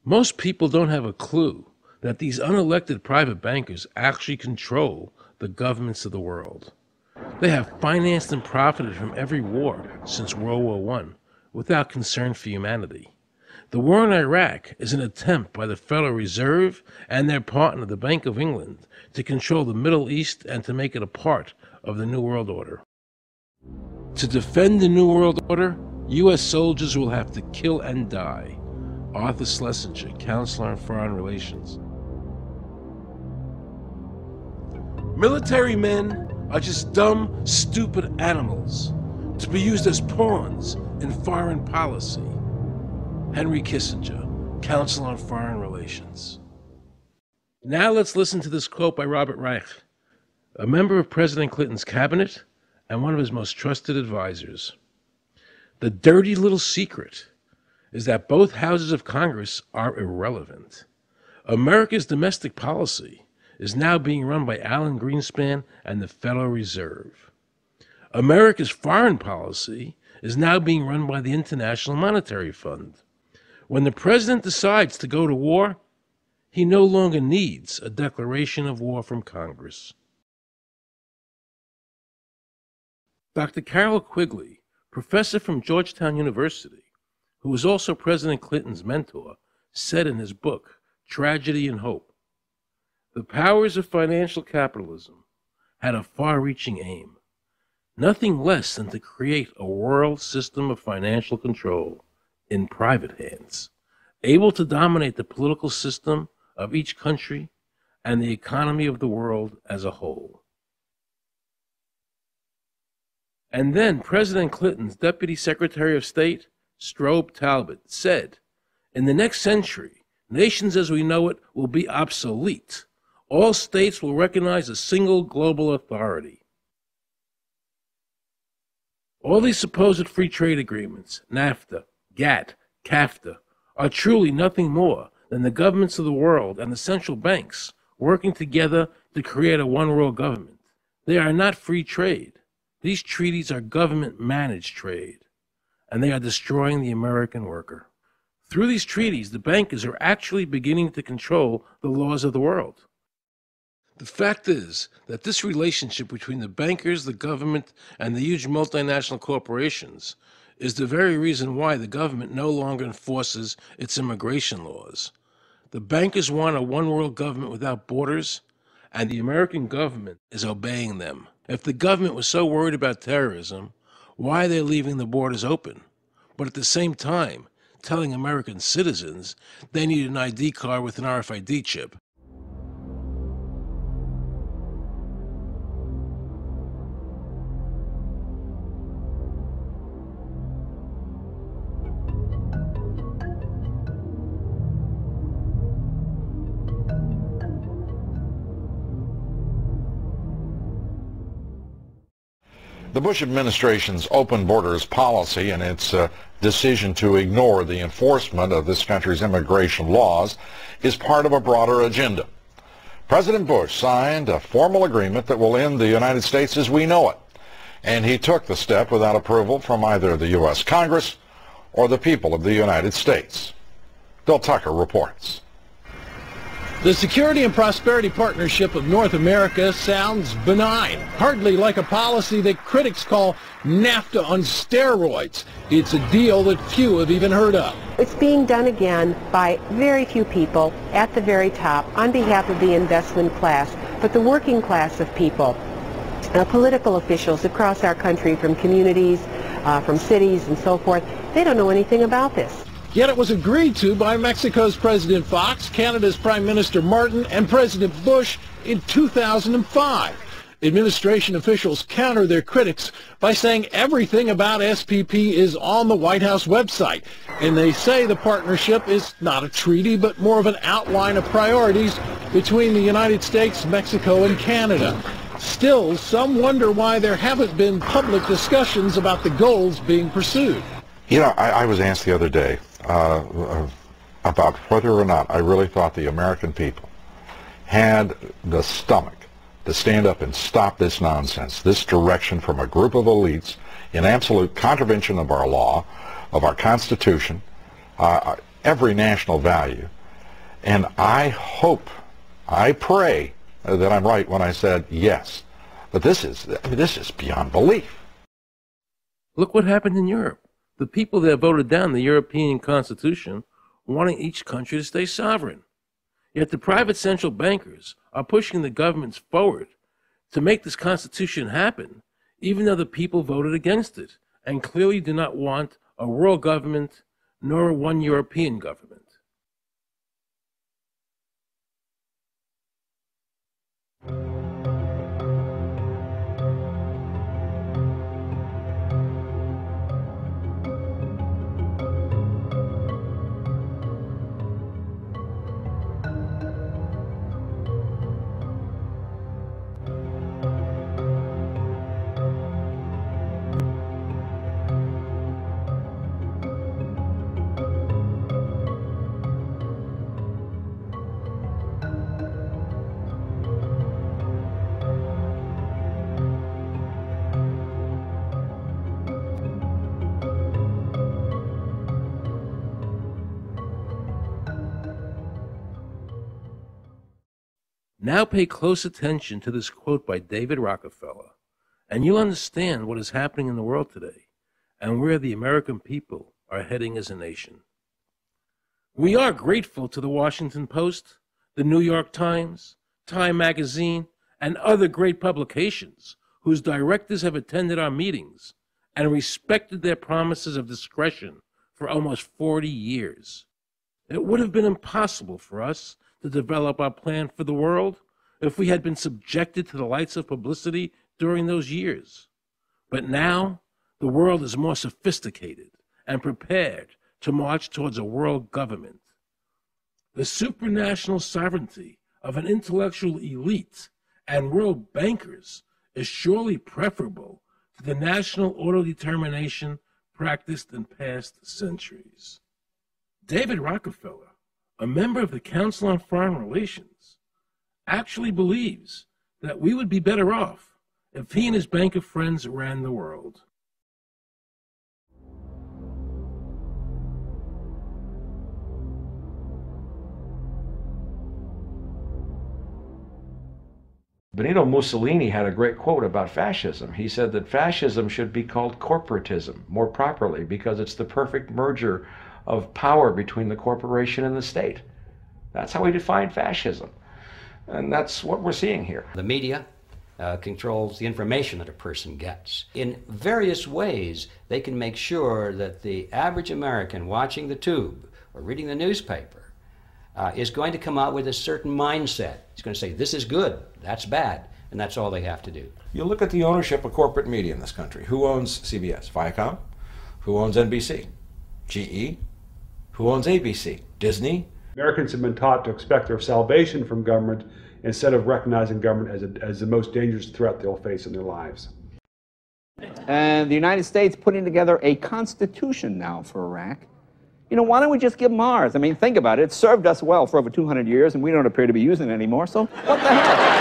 [SPEAKER 1] Most people don't have a clue that these unelected private bankers actually control the governments of the world. They have financed and profited from every war since World War I without concern for humanity. The war in Iraq is an attempt by the Federal Reserve and their partner, the Bank of England, to control the Middle East and to make it a part of the New World Order. To defend the New World Order, U.S. soldiers will have to kill and die. Arthur Schlesinger, Counselor on Foreign Relations. Military men are just dumb, stupid animals to be used as pawns in foreign policy. Henry Kissinger, Counsel on Foreign Relations. Now let's listen to this quote by Robert Reich, a member of President Clinton's cabinet and one of his most trusted advisors. The dirty little secret is that both houses of Congress are irrelevant. America's domestic policy is now being run by Alan Greenspan and the Federal Reserve. America's foreign policy is now being run by the International Monetary Fund. When the president decides to go to war, he no longer needs a declaration of war from Congress. Dr. Carol Quigley, professor from Georgetown University, who was also President Clinton's mentor, said in his book, Tragedy and Hope, the powers of financial capitalism had a far-reaching aim, nothing less than to create a world system of financial control in private hands, able to dominate the political system of each country and the economy of the world as a whole. And then President Clinton's Deputy Secretary of State, Strobe Talbot, said, in the next century, nations as we know it will be obsolete. All states will recognize a single global authority. All these supposed free trade agreements, NAFTA, GATT, CAFTA, are truly nothing more than the governments of the world and the central banks working together to create a one-world government. They are not free trade. These treaties are government-managed trade, and they are destroying the American worker. Through these treaties, the bankers are actually beginning to control the laws of the world. The fact is that this relationship between the bankers, the government, and the huge multinational corporations is the very reason why the government no longer enforces its immigration laws. The bankers want a one-world government without borders, and the American government is obeying them. If the government was so worried about terrorism, why are they leaving the borders open, but at the same time telling American citizens they need an ID card with an RFID chip?
[SPEAKER 3] The Bush administration's open borders policy and its decision to ignore the enforcement of this country's immigration laws is part of a broader agenda. President Bush signed a formal agreement that will end the United States as we know it, and he took the step without approval from either the U.S. Congress or the people of the United States. Bill Tucker reports.
[SPEAKER 2] The Security and Prosperity Partnership of North America sounds benign, hardly like a policy that critics call NAFTA on steroids. It's a deal that few have even heard of.
[SPEAKER 7] It's being done again by very few people at the very top on behalf of the investment class, but the working class of people, political officials across our country, from communities, from cities and so forth, they don't know anything about this.
[SPEAKER 2] Yet it was agreed to by Mexico's President Fox, Canada's Prime Minister Martin, and President Bush in 2005. Administration officials counter their critics by saying everything about SPP is on the White House website. And they say the partnership is not a treaty, but more of an outline of priorities between the United States, Mexico, and Canada. Still, some wonder why there haven't been public discussions about the goals being pursued.
[SPEAKER 3] You know, I was asked the other day about whether or not I really thought the American people had the stomach to stand up and stop this nonsense, this direction from a group of elites in absolute contravention of our law, of our Constitution, every national value. And I hope, I pray that I'm right when I said yes. But this is beyond belief.
[SPEAKER 1] Look what happened in Europe. The people that voted down the European Constitution wanting each country to stay sovereign. Yet the private central bankers are pushing the governments forward to make this Constitution happen, even though the people voted against it and clearly do not want a world government nor one European government. Now pay close attention to this quote by David Rockefeller, and you'll understand what is happening in the world today and where the American people are heading as a nation. We are grateful to the Washington Post, the New York Times, Time Magazine, and other great publications whose directors have attended our meetings and respected their promises of discretion for almost 40 years. It would have been impossible for us to develop our plan for the world if we had been subjected to the lights of publicity during those years. But now, the world is more sophisticated and prepared to march towards a world government. The supranational sovereignty of an intellectual elite and world bankers is surely preferable to the national autodetermination practiced in past centuries. David Rockefeller, a member of the Council on Foreign Relations, actually believes that we would be better off if he and his bank of friends ran the world.
[SPEAKER 28] Benito Mussolini had a great quote about fascism. He said that fascism should be called corporatism more properly because it's the perfect merger of power between the corporation and the state. That's how he defined fascism. And that's what we're seeing here.
[SPEAKER 9] The media controls the information that a person gets. In various ways, they can make sure that the average American watching the tube or reading the newspaper is going to come out with a certain mindset. He's going to say, this is good, that's bad, and that's all they have to do.
[SPEAKER 28] You look at the ownership of corporate media in this country. Who owns CBS? Viacom? Who owns NBC? GE? Who owns ABC? Disney?
[SPEAKER 16] Americans have been taught to expect their salvation from government instead of recognizing government as the most dangerous threat they'll face in their lives.
[SPEAKER 19] And the United States putting together a constitution now for Iraq. You know, why don't we just give them ours? I mean, think about it. It served us well for over 200 years, and we don't appear to be using it anymore, so what the hell?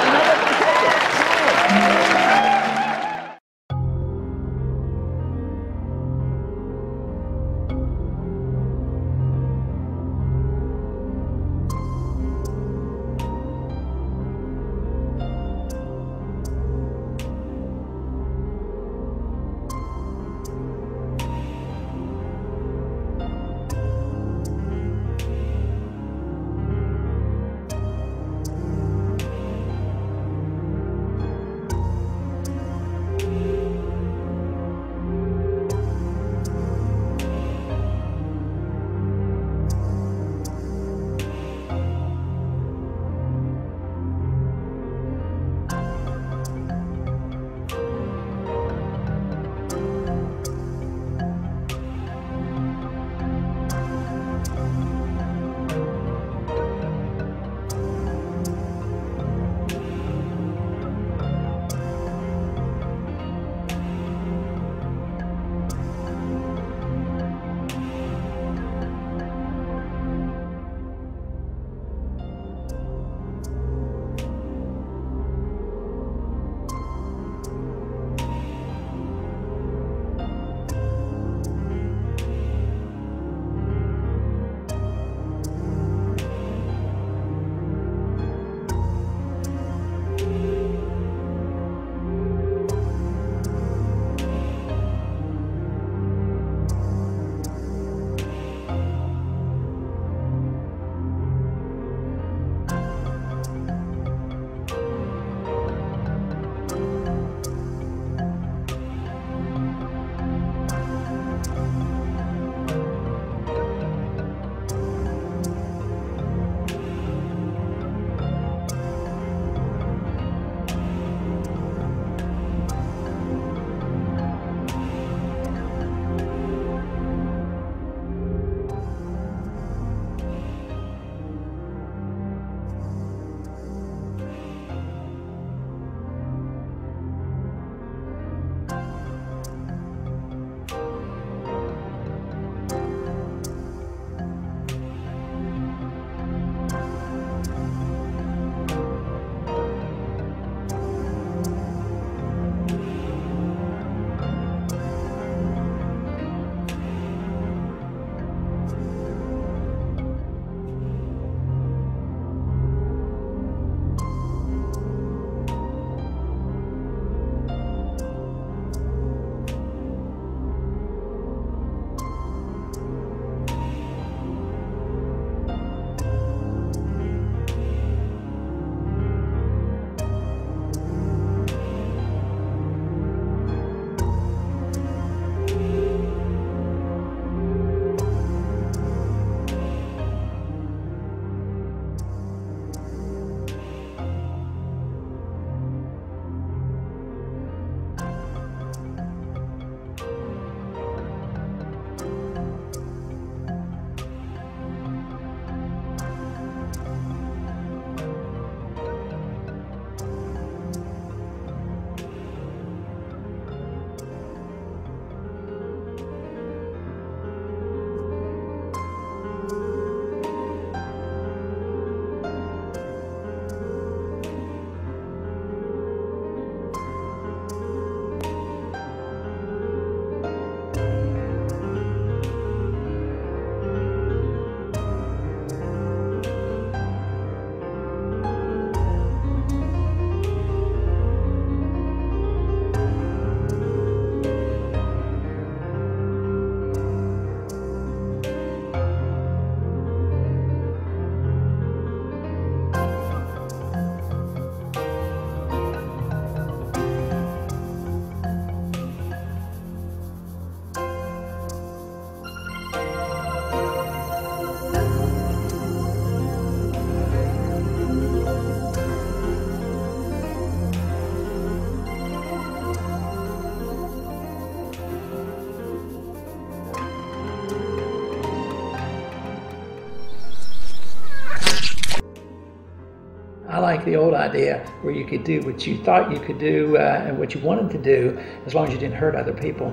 [SPEAKER 11] like the old idea where you could do what you thought you could do and what you wanted to do as long as you didn't hurt other people.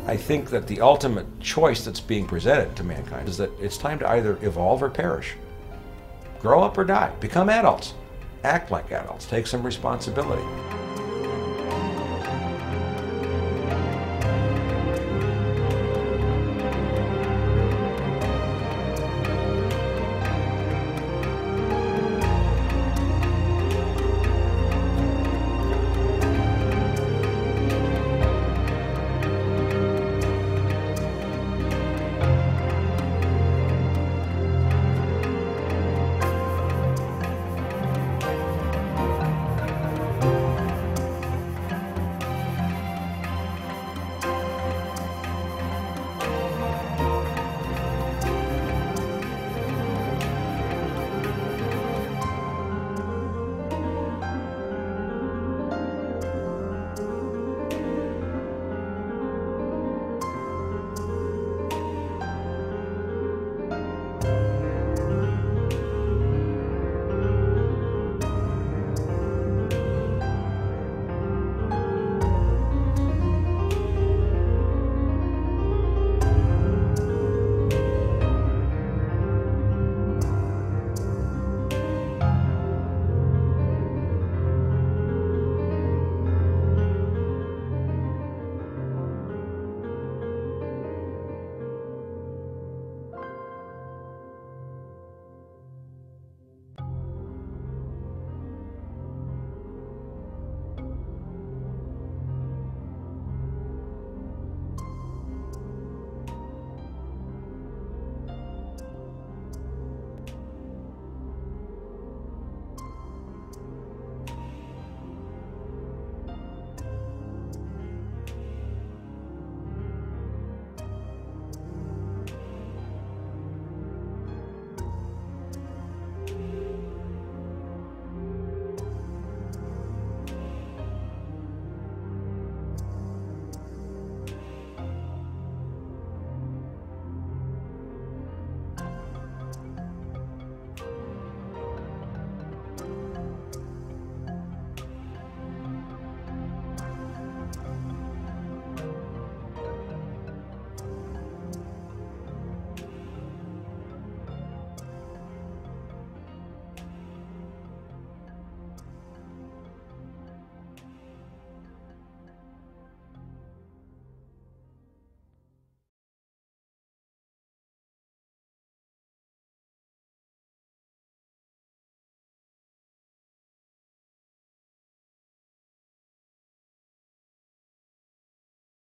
[SPEAKER 28] I think that the ultimate choice that's being presented to mankind is that it's time to either evolve or perish. Grow up or die. Become adults. Act like adults. Take some responsibility.